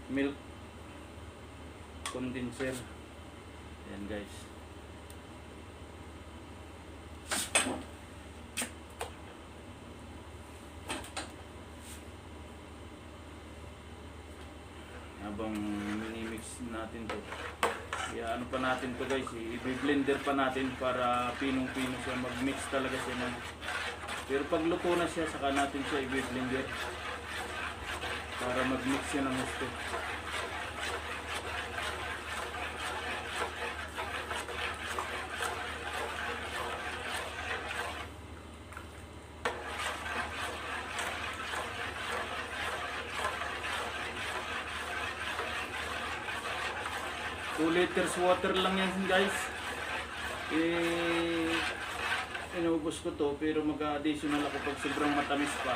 Speaker 1: milk condenser. Ayan guys. Habang minimix natin to, ano pa natin to guys, i-blender pa natin para pinong-pino siya, mag-mix talaga siya pero pag luto na siya, saka natin siya i-blender para mag-mix siya ng gusto. 2 liters water lang yan guys. Inubos ko to, pero mag-additional ako pag sobrang matamis pa.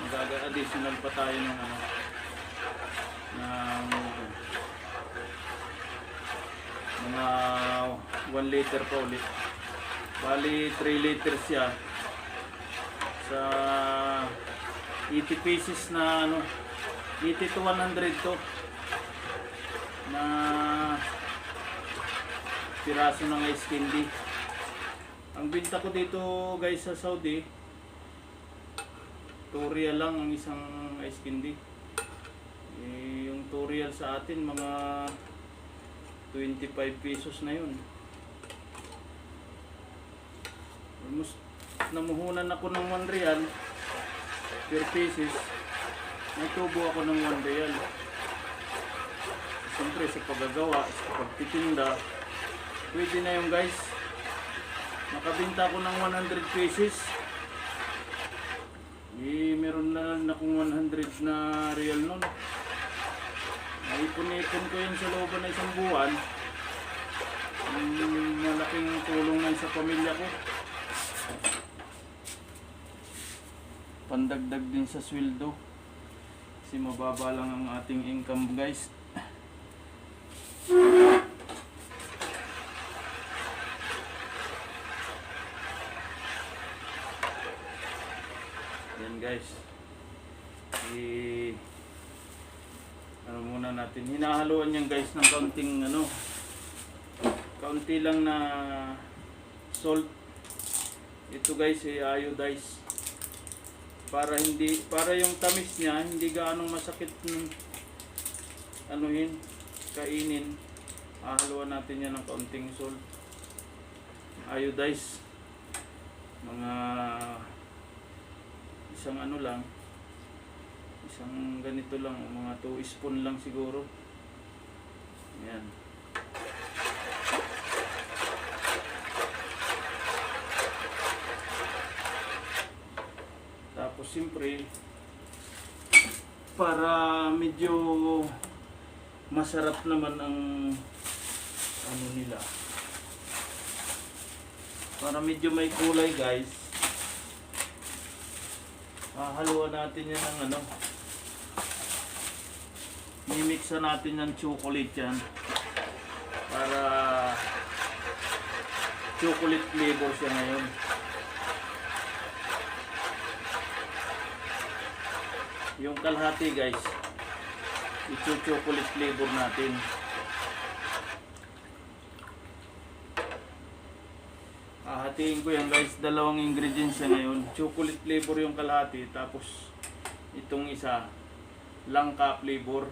Speaker 1: Mag-additional pa tayo ng mga 1 liter pa ulit. Bali 3 liters siya sa 80 pieces na 80 to 100 to na piraso ng ice candy. Ang binta ko dito guys sa Saudi, 2 real lang ang isang ice candy. Yung 2 real sa atin mga 25 pesos na yun. Almost namuhunan ako ng 1 real per pieces. Natubo ako ng 1 real. Siyempre sa paggagawa, sa pagtitinda, pwede na yung guys. Nakabinta ko ng 100 pieces. Meron na akong 100 na real nun. Naipon-ipon ko yun sa loob na isang buwan. Malaking tulong na sa pamilya ko. Pandagdag din sa sweldo. Kasi mababa lang ang ating income guys. Yan guys. Ano muna natin, hinahaluan yan guys ng kaunting kaunti lang na salt. Ito guys iodize para yung tamis niya hindi gaanong masakit kainin. Haluan natin yan ng kaunting salt. Iodize mga isang isang ganito lang, mga 2 spoon lang siguro. Ayan. Tapos siyempre para medyo masarap naman ang nila, para medyo may kulay guys, haluan natin yan ng mimixa natin ng chocolate yan para chocolate flavor siya ngayon. Yung kalahati guys, chocolate flavor natin. Hatiin ko yan guys, 2 ingredients yan ngayon. Chocolate flavor yung kalahati, tapos itong isa langka flavor.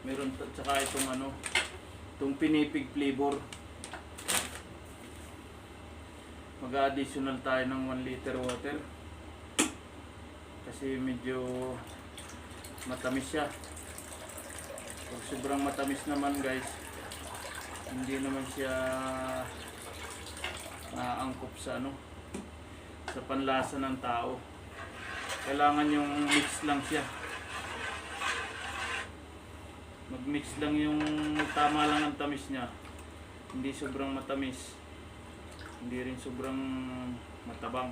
Speaker 1: Meron tsaka itong pinipig flavor. Mag-additional tayo ng 1 liter water kasi medyo matamis siya. Pag sobrang matamis naman guys, hindi naman siya angkop sa sa panlasa ng tao. Kailangan yung mix lang siya. Mag-mix lang yung tama lang ang tamis niya. Hindi sobrang matamis. Hindi rin sobrang matabang.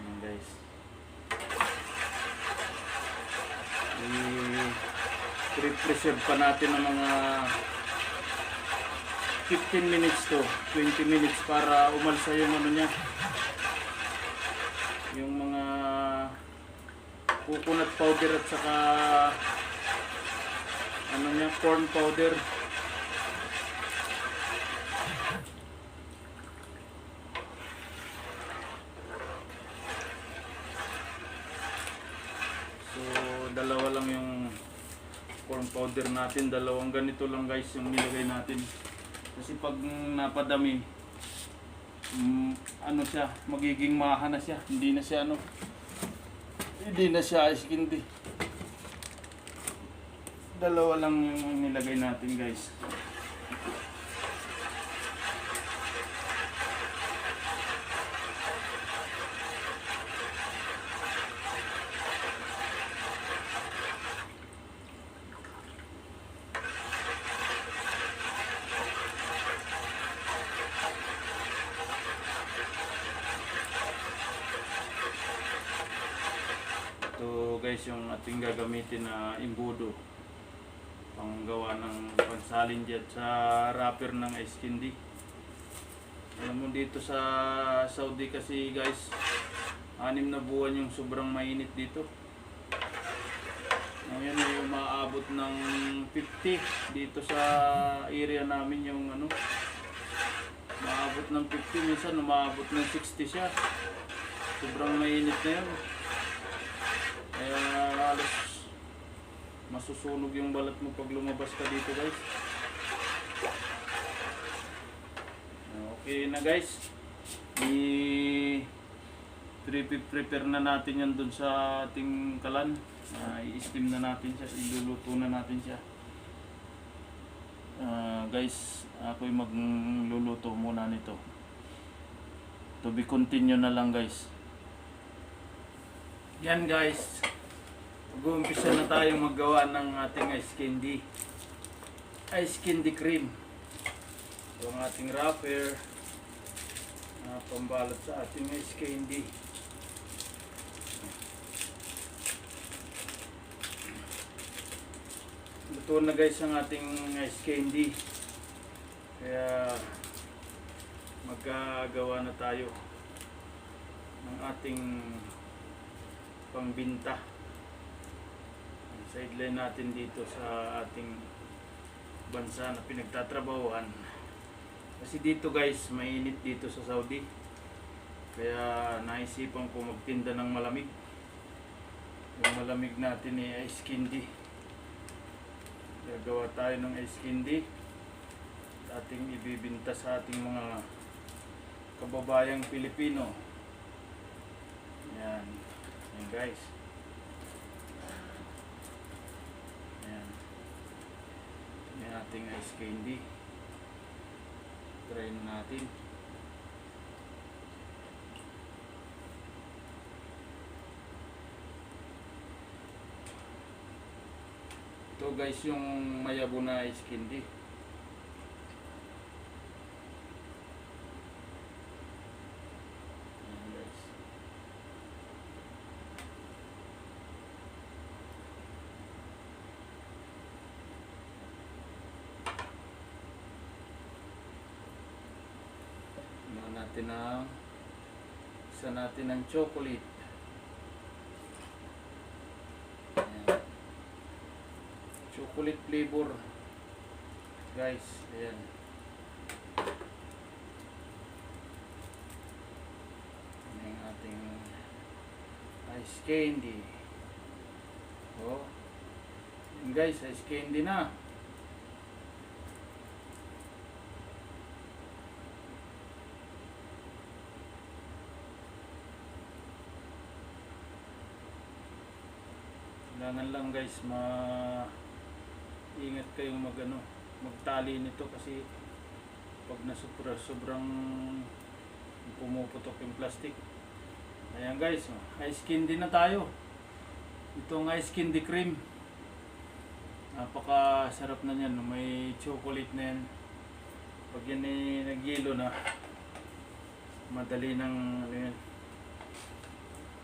Speaker 1: Ayan guys. I-preserve pa natin ng mga 15 minutes to 20 minutes para umalsa yung ano niya, yung mga coconut powder at saka ano niya, corn powder. So dalawa lang yung corn powder natin, dalawang ganito lang guys yung nilagay natin. Kasi pag napadami, ano siya, magiging maha na siya. Hindi na siya ice candy. Dalawa lang yung nilagay natin guys. Ito guys yung ating gagamitin na imbudo panggawa ng pansalin dyan sa wrapper ng ice candy. Alam mo dito sa Saudi kasi guys, 6 na buwan yung sobrang mainit dito. Ngayon ay umaabot ng 50 dito sa area namin, yung ano, umaabot ng 50, minsan umaabot ng 60 siya. Sobrang mainit na yun. Kaya halos masusunog yung balat mo pag lumabas ka dito guys. Okay na guys. I-prepare na natin yan dun sa ating kalan. I-steam na natin siya, iluluto na natin siya. Guys, ako'y magluluto muna nito. To be continue na lang guys. Yan guys, mag-uumpisa na tayong maggawa ng ating ice candy. Ice candy cream. Ito ang ating wrapper na pambalot sa ating ice candy. Luto na guys ang ating ice candy. Kaya magkagawa na tayo ng ating pangbinta. Ang sideline natin dito sa ating bansa na pinagtatrabahuan. Kasi dito guys, mainit dito sa Saudi. Kaya naisipan ko magtinda ng malamig. Yung malamig natin ay ice candy. Gagawa tayo ng ice candy. Ating ibibinta sa ating mga kababayang Pilipino. Yan. Yan guys. Yan. Yan ating ice candy. Try natin. Ito guys yung mayabo na ice candy. Natin ang isa natin ng chocolate. Ayan. Chocolate flavor guys. Ayan. Ayan yung ating ice candy. Oh. Ayan guys, ice candy na.
Speaker 2: Kailangan lang guys, ingat kayong magtali nito kasi pag sobrang pumuputok yung plastic. Ayan guys, ice candy na tayo. Itong ice candy cream. Napaka-sarap na niyan, may chocolate na yan. Pag yan ay nagyelo na, madali ng yan.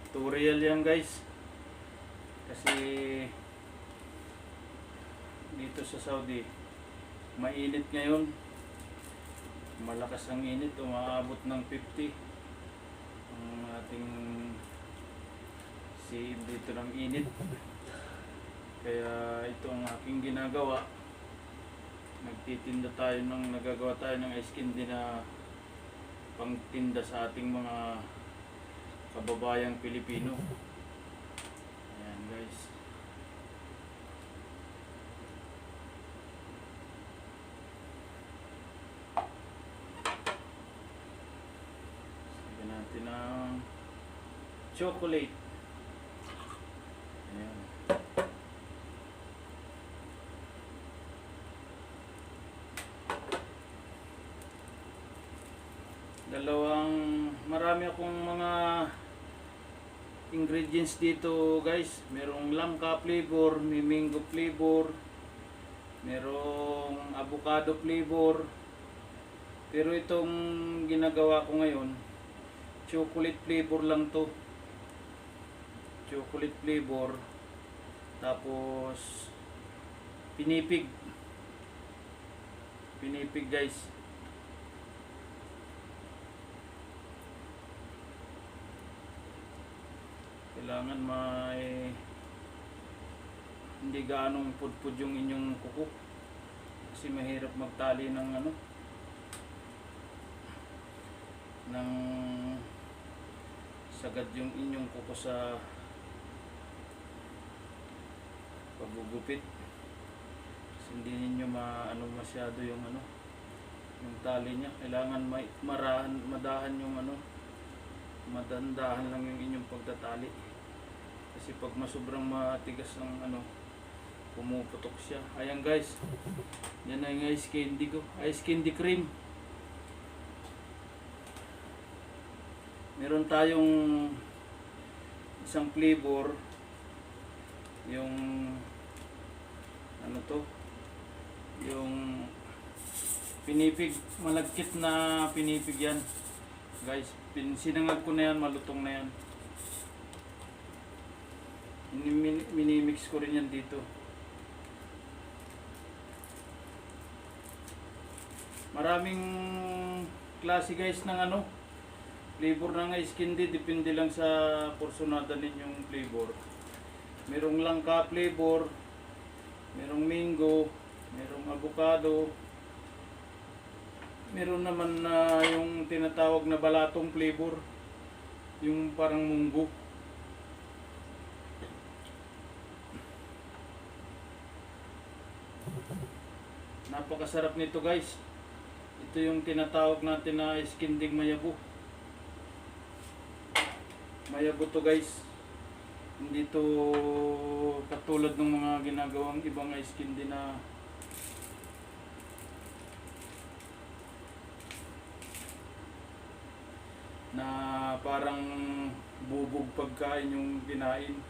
Speaker 2: Tutorial yan guys. Kasi dito sa Saudi, mainit ngayon. Malakas ang init, umaabot ng 50 ang ating dito ng init. Kaya ito ang aking ginagawa. Nagagawa tayo ng ice candy na pangtinda sa ating mga kababayang Pilipino. Ayan guys. Lagyan natin ng chocolate. Ayan. Marami akong mga ingredients dito guys. Merong langka flavor, may mango flavor, merong avocado flavor. Pero itong ginagawa ko ngayon, chocolate flavor lang to. Chocolate flavor. Tapos pinipig. Pinipig guys. Kailangan hindi gaanong pudpud yung inyong kuko kasi mahirap magtali ng ng sagad yung inyong kuko sa pagugupit kasi hindi ninyo masyado yung yung tali niya. Kailangan madahan yung madandahan lang yung inyong pagtatali. Kasi pag sobrang matigas ng pumuputok siya. Ayan guys. Yan na yung ice candy ko. Ice candy cream. Meron tayong isang flavor. Yung yung pinipig. Malagkit na pinipig yan. Guys, sinangag ko na yan, malutong na yan. Minimix ko rin yan dito. Maraming klase guys ng flavor ng ice candy. Depende lang sa porsyonada ninyong flavor. Merong langka flavor, merong mango, merong avocado, meron naman na yung tinatawag na balatong flavor, yung parang munggo. Napakasarap nito guys. Ito yung tinatawag natin na ice candy mayabo. Mayabo to guys. Hindi to katulad ng mga ginagawang ibang ice candy na parang bubog pagkain yung kinain.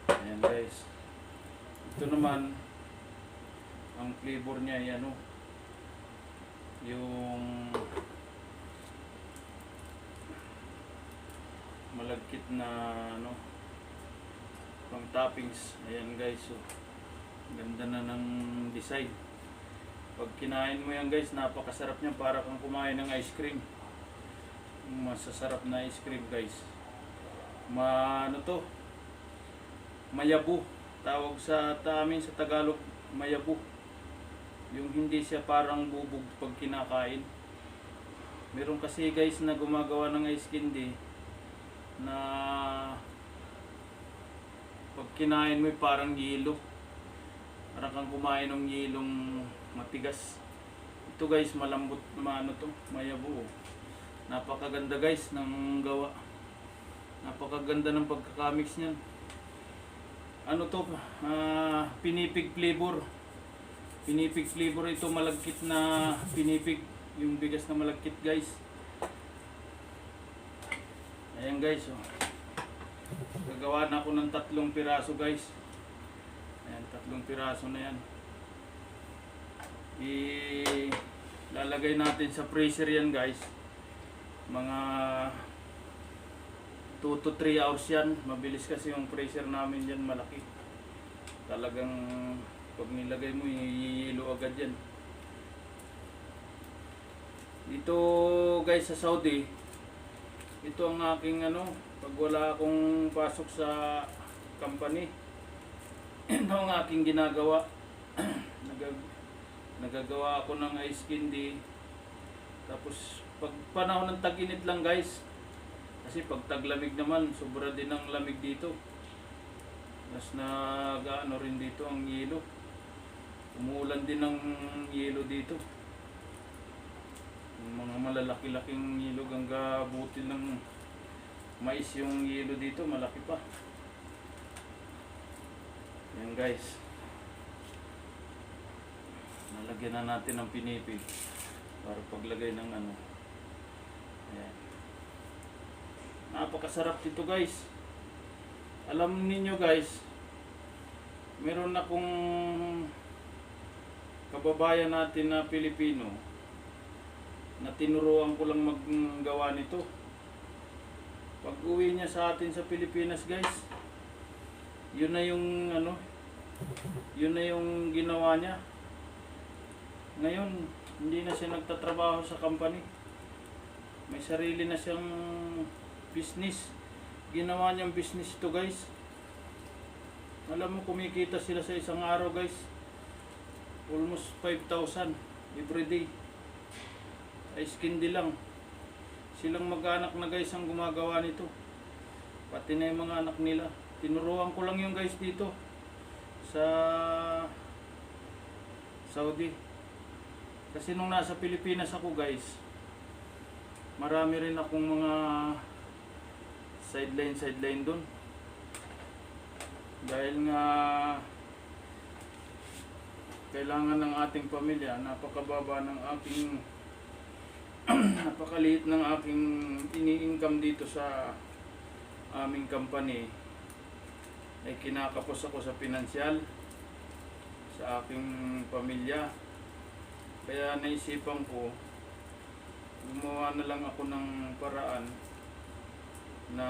Speaker 2: Ayan guys. Ito naman ang flavor niya ay yung malagkit na pang toppings. Ayan guys, so ganda na ng design. Pag kinain mo yan guys, napakasarap niya, para kang kumain ng ice cream. Masasarap na ice cream guys. Mayabo. Tawag sa amin sa Tagalog, mayabo. Yung hindi siya parang bubog pag kinakain. Meron kasi guys na gumagawa ng ice candy na pag kinain mo parang yelo. Parang kang kumain ng yelong matigas. Ito guys, malambot mayabo. Napakaganda guys ng gawa. Napakaganda ng pagkakamix niyan. Ano to? Pinipig flavor. Pinipig flavor ito, malagkit na pinipig. Yung bigas na malagkit guys. Ayan guys, oh. Gagawa na ako ng 3 piraso guys. Ayan, 3 piraso na yan. Ilalagay natin sa freezer yan guys. Mga 2 to 3 hours yan. Mabilis kasi yung freezer namin yan, malaki. Talagang pag nilagay mo, hihilo agad yan. Dito guys sa Saudi, ito ang aking pag wala akong pasok sa company, ito ang aking ginagawa. Nagagawa ako ng ice candy. Tapos pag panahon ng tag-init lang guys, kasi pag taglamig naman, sobra din ang lamig dito. Mas nag-ano rin dito ang yelo. Umuulan din ng yelo dito. Yung mga malalaki-laking yelo, hanggang butil ng mais yung yelo dito, malaki pa. Yan guys. Nalagyan na natin ng pinipig para paglagay ng Ayan. Napakasarap dito guys. Alam niyo guys, meron akong kababayan natin na Pilipino na tinuruan ko lang maggawa nito. Pag uwi niya sa atin sa Pilipinas guys, yun na yung yun na yung ginawa niya. Ngayon, hindi na siya nagtatrabaho sa company. May sarili na siyang business. Ginawa niyang business ito guys. Alam mo, kumikita sila sa isang araw guys. Almost 5,000 everyday. Ice candy lang. Silang mag-anak na guys ang gumagawa nito. Pati na yung mga anak nila. Tinuruan ko lang yung guys dito sa Saudi. Kasi nung nasa Pilipinas ako guys, marami rin akong mga sideline doon. Dahil nga kailangan ng ating pamilya, napakababa ng aking napakaliit ng aking ini-income dito sa aming company, ay kinakapos ako sa pinansyal sa aking pamilya. Kaya naisipan ko, gumawa na lang ako ng paraan na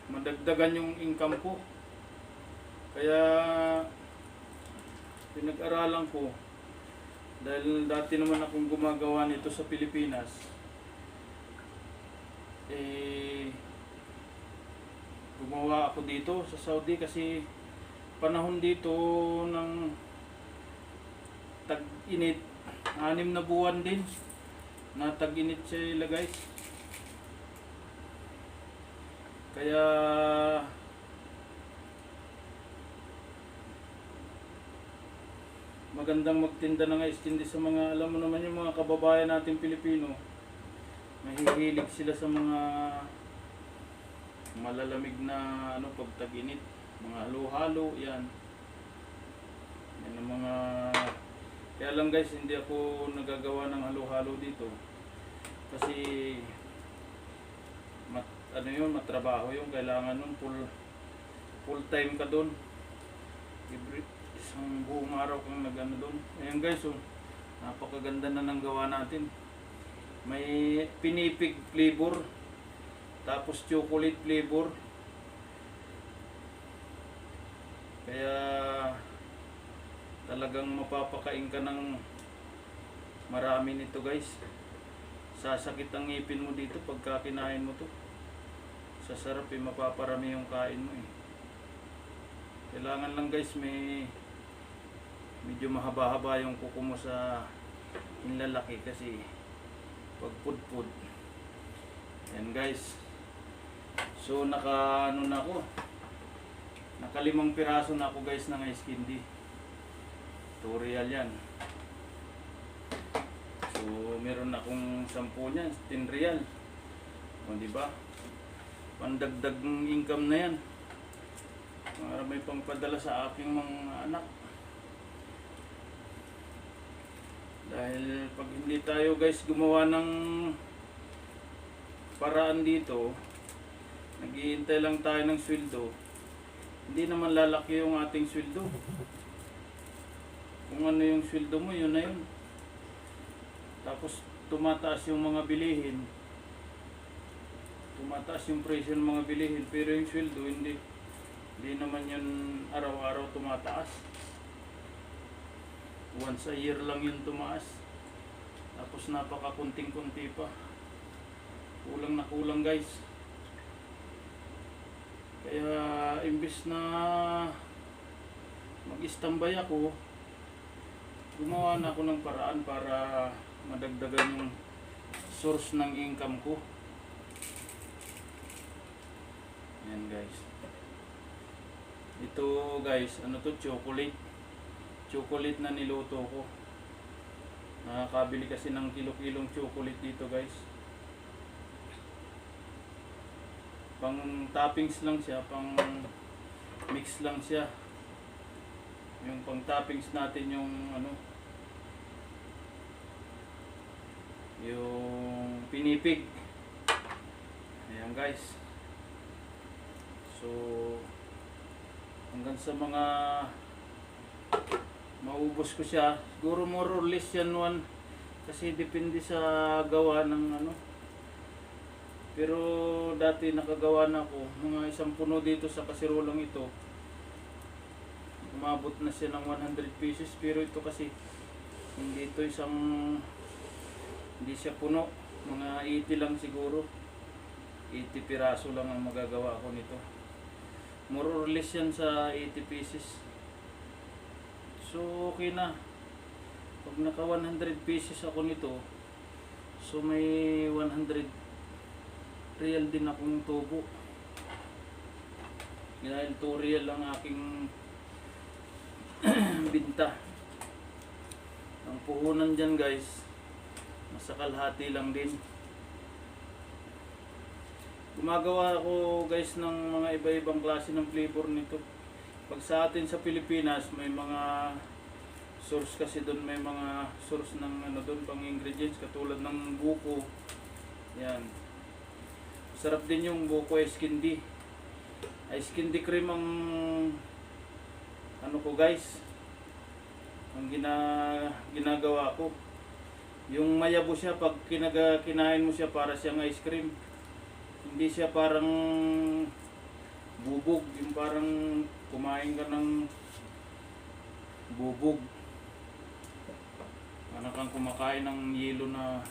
Speaker 2: madagdagan yung income ko. Kaya pinag-aralan ko, dahil dati naman akong gumagawa nito sa Pilipinas, gumawa ako dito sa Saudi kasi panahon dito ng tag-init, 6 na buwan din na tag-init sila guys. Kaya magandang magtinda ng ice candy sa mga, alam mo naman yung mga kababayan natin Pilipino, mahihilig sila sa mga malalamig na pag tag-init, mga halo-halo, yan ang mga. Kaya lang guys, hindi ako nagagawa ng halo-halo dito kasi matrabaho yung kailangan nun, full time ka doon, isang buong araw kang doon. Ayan guys, napakaganda na ng gawa natin. May pinipig flavor, tapos chocolate flavor. Kaya talagang mapapakain ka ng marami nito guys. Sasakit ang ngipin mo dito pagka kinain mo to. Sasarap mapaparami yung kain mo Kailangan lang guys, medyo mahaba-haba yung kuko mo sa inlalaki kasi pag pud-pud. Yan guys. So naka na ako. Naka 5 piraso na ako guys ng ice candy. Tutorial yan. So meron akong 10 niyan, 10 real. O diba? pandagdag ng income na yan. Para may pangpadala sa aking mga anak. Dahil pag hindi tayo guys gumawa ng paraan dito, naghihintay lang tayo ng sweldo, hindi naman lalaki yung ating sweldo. Kung ano yung sweldo mo, yun na yun. Tapos tumataas yung mga bilihin, tumataas yung presyo ng mga bilihin, pero yung sweldo hindi naman yun araw-araw tumataas. Once a year lang yun tumaas. Tapos napakakunting-kunti pa. Kulang na kulang guys. Kaya imbis na mag-istambay ako, gumawa na ako ng paraan para madagdagan yung source ng income ko. Yan guys. Ito guys, ano to, chocolate. Chocolate na niluto ko. Nakakabili kasi ng kilo-kilong chocolate dito guys. Pang toppings lang siya, pang mix lang siya. Yung pang toppings natin yung ano, yung pinipig. Ayan guys. So hanggang sa mga maubos ko siya, siguro more or less yan one, kasi depende sa gawa ng ano. Pero dati nakagawa na ako mga 1 puno dito sa kasirolang ito, umabot na siya ng 100 pieces. Pero ito kasi hindi ito hindi siya puno, mga 80 lang siguro, 80 piraso lang ang magagawa ko nito. More or less yan sa 80 pieces. So okay na. Pag naka 100 pieces ako nito, so may 100 real din akong tubo. Dahil 2 real ang aking binta. Ang puhunan dyan guys, nasa kalahati lang din. Gumagawa ako guys ng mga iba-ibang klase ng flavor nito. Pag sa atin sa Pilipinas, may mga source kasi doon, may mga source ng ano doon, pang ingredients katulad ng buko. Yan. Sarap din yung buko ice candy. Ice candy cream ang ano ko guys, ang ginagawa ko. Yung mayabo siya, pag kinain mo siya, para siyang ice cream. Hindi siya parang bubog, yung parang kumain ka ng bubog. Parang kang kumakain ng yelo na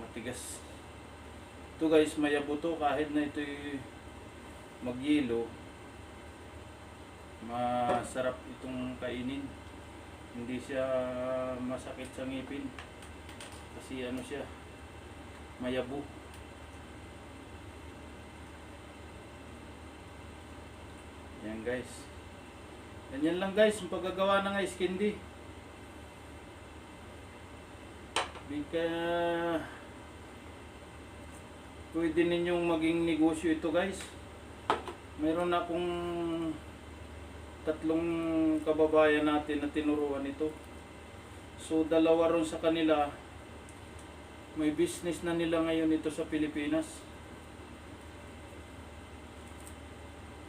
Speaker 2: matigas. Ito guys, mayabo to, kahit na ito'y magyelo, masarap itong kainin. Hindi siya masakit sa ngipin kasi ano siya, mayabo. Yan guys. Ganyan lang guys ang paggagawa ng ice candy. Kaya pwede ninyong maging negosyo ito guys. Meron akong 3 kababayan natin na tinuruan ito. So 2 ron sa kanila, may business na nila ngayon ito sa Pilipinas.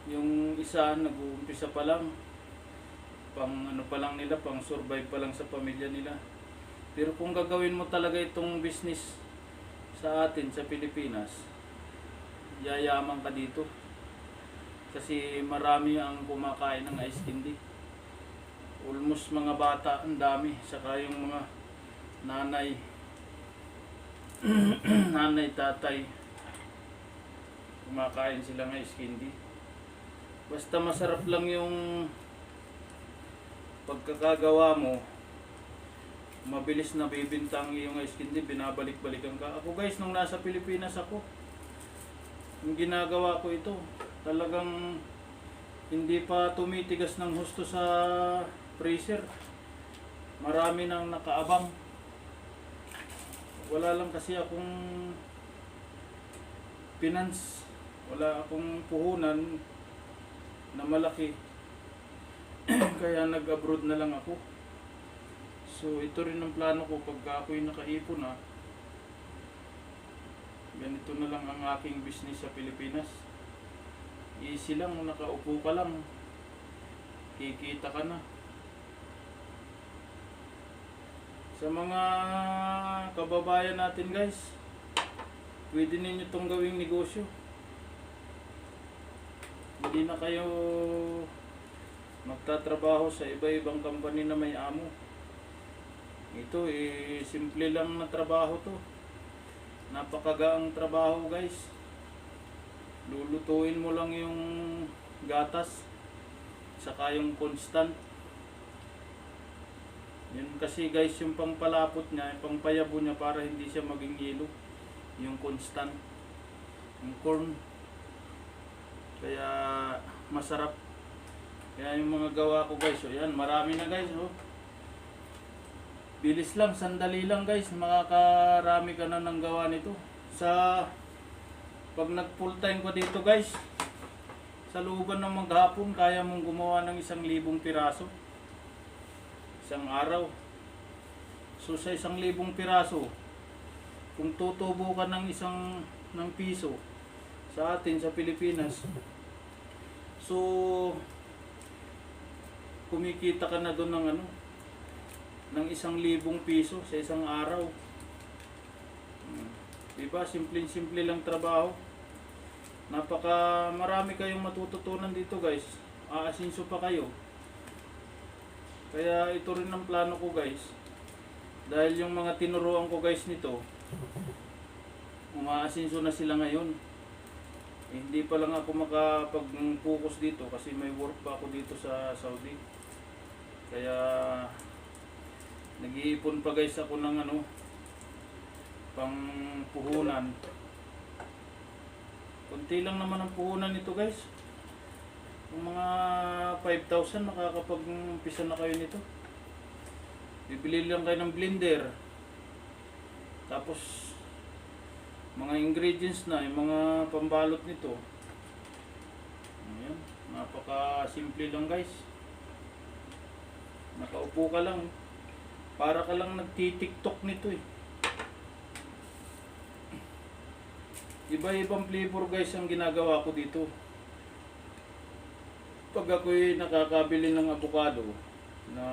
Speaker 2: Yung isa nag-uumpisa pa lang, pang ano pa lang nila, pang survive pa lang sa pamilya nila. Pero kung gagawin mo talaga itong business sa atin sa Pilipinas, yayaman ka dito. Kasi marami ang kumakain ng ice candy. Almost mga bata, ang dami. Saka yung mga nanay, nanay, tatay, kumakain sila ng ice candy. Basta masarap lang yung pagkakagawa mo, mabilis na bibintang yung ice candy, binabalik-balikan ka. Ako guys, nung nasa Pilipinas ako, yung ginagawa ko ito, talagang hindi pa tumitigas ng husto sa freezer. Marami nang nakaabang. Wala lang kasi akong finance Wala akong puhunan na malaki. Kaya nag-abroad na lang ako. So ito rin ang plano ko pagka ako'y nakaipon na. Ganito na lang ang aking business sa Pilipinas. Easy lang, nakaupo ka lang. Kikita ka na. Sa mga kababayan natin guys, pwede ninyo itong gawing negosyo. Hindi na kayo magtatrabaho sa iba-ibang company na may amo. Ito simple lang na trabaho to. Napakagaang trabaho guys. Lulutuin mo lang yung gatas saka yung constant. Yun kasi guys yung pangpalapot niya, yung pangpayabo niya para hindi siya maging yelo. Yung constant, yung corn. Kaya masarap. Kaya yung mga gawa ko guys, so yan, marami na guys. Oh. Bilis lang, sandali lang guys, makakarami ka na ng gawa nito. Pag nag full time ko dito guys, sa looban ng maghapon, kaya mong gumawa ng 1,000 piraso. Isang araw. So sa 1,000 piraso, kung tutubo ka ng piso sa atin sa Pilipinas, so kumikita ka na doon ng 1,000 piso sa isang araw. Diba? Simple lang trabaho. Marami kayong matututunan dito guys. Aasinso pa kayo. Kaya ito rin ang plano ko guys. Dahil yung mga tinuruan ko guys nito, umaasinso na sila ngayon. Hindi pa lang ako makapag-focus dito kasi may work pa ako dito sa Saudi. Kaya nag-iipon pa guys ako ng pang puhunan. Kunti lang naman ang puhunan nito guys. Kung mga 5,000 makakapag-umpisa na kayo nito. Bibili lang kayo ng blender. Tapos mga ingredients na, yung mga pambalot nito. Ayan, napaka-simple lang guys. Nakaupo ka lang. Para ka lang nagti-TikTok nito eh. Iba-ibang flavor guys ang ginagawa ko dito. Pag ako'y nakakabili ng avocado na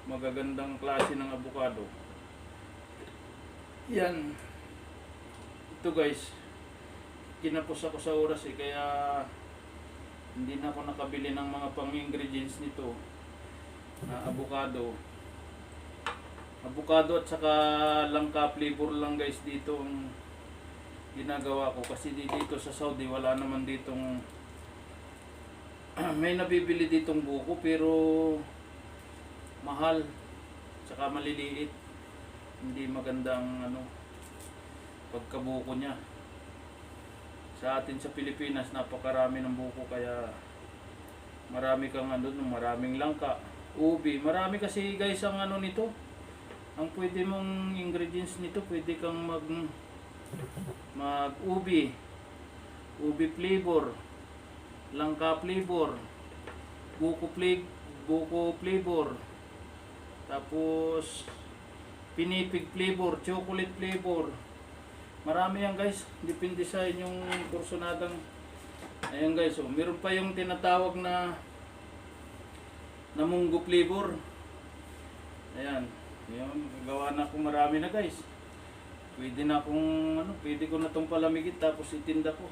Speaker 2: magagandang klase ng avocado, yan, ito guys, kinapos ako sa oras kaya hindi na ako nakabili ng mga pang-ingredients nito na avocado at saka langka flavor lang guys dito ang ginagawa ko kasi dito sa Saudi wala naman ditong may nabibili ditong buko pero mahal saka maliliit, hindi magandang pagkabuko niya. Sa atin sa Pilipinas napakarami ng buko kaya marami kang maraming langka, ubi, marami kasi guys ang nito. Ang pwede mong ingredients nito, pwede kang mag ubi flavor, langka flavor, buko flavor, tapos pinipig flavor, chocolate flavor. Marami yan guys, depende sa inyong kursunadang. Ayan guys, meron pa yung tinatawag na munggo flavor. Ayan, yung gawa na akong marami na guys. Pwede na akong pwede ko na tong palamigin tapos itinda ko.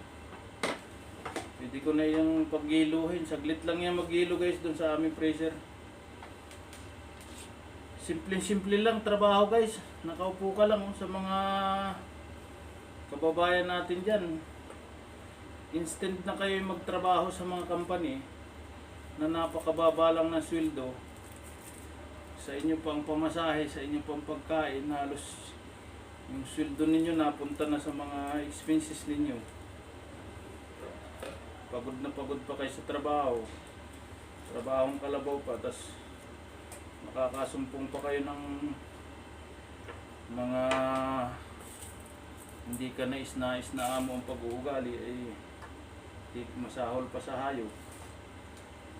Speaker 2: Pwede ko na yung paggiluhin. Saglit lang yan maghilo guys doon sa aming freezer. Simple lang trabaho guys. Nakaupo ka lang sa mga kababayan natin dyan. Instant na kayo magtrabaho sa mga company na napakababa lang ng sweldo. Sa inyo pang pamasahe, sa inyo pang pagkain, halos yung sweldo ninyo napunta na sa mga expenses ninyo. Pagod na pagod pa kayo sa trabaho. Trabahong kalabaw pa, tas makakasumpong pa kayo ng hindi ka nais na amo ang pag-uugali, eh, di masahol pa sa hayop.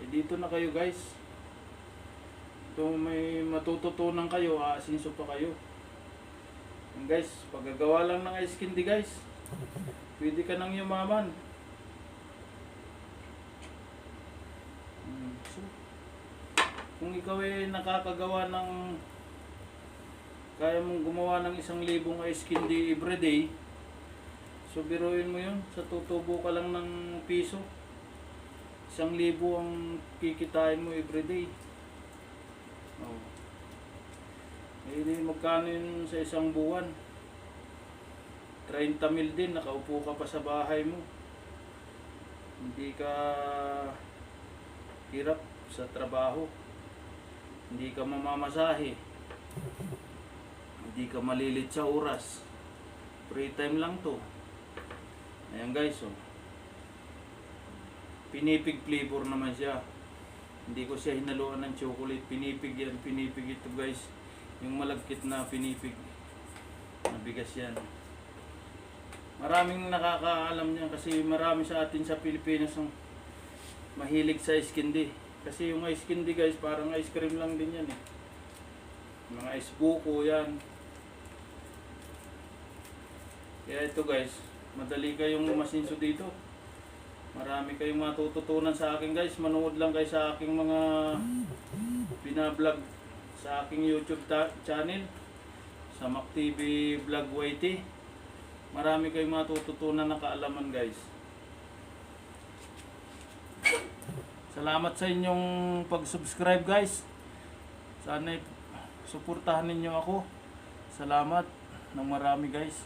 Speaker 2: Eh, dito na kayo guys. Ito may matututunan kayo, aasinso pa kayo. Yan guys, paggagawa lang ng ice candy guys, pwede ka nang yumaman. So, kung ikaw ay nakakagawa ng, kaya mong gumawa ng 1,000 ice candy everyday, so biruin mo yun, sa tutubo ka lang ng piso, 1,000 ang kikitain mo everyday. Oh. Eh, magkano yun sa isang buwan? 30,000 din, nakaupo ka pa sa bahay mo. Hindi ka hirap sa trabaho. Hindi ka mamamasahe. Hindi ka malilit sa oras. Free time lang to. Ayan guys, oh. Pinipig flavor naman siya. Hindi ko siya hinaluan ng chocolate. Pinipig yan, pinipig ito guys. Yung malagkit na pinipig. Mabigas yan. Maraming nakakaalam niyan kasi marami sa atin sa Pilipinas ang mahilig sa ice candy. Kasi yung ice candy guys, parang ice cream lang din yan eh. Mga ice buko yan. Kaya ito guys, madali kayong masinso dito. Marami kayong matututunan sa akin guys. Manood lang kayo sa aking mga binablog sa aking YouTube channel, sa Mac TV Vlog YT. Marami kayong matututunan na kaalaman guys. Salamat sa inyong pag-subscribe guys. Sana suportahan ninyo ako. Salamat ng marami guys.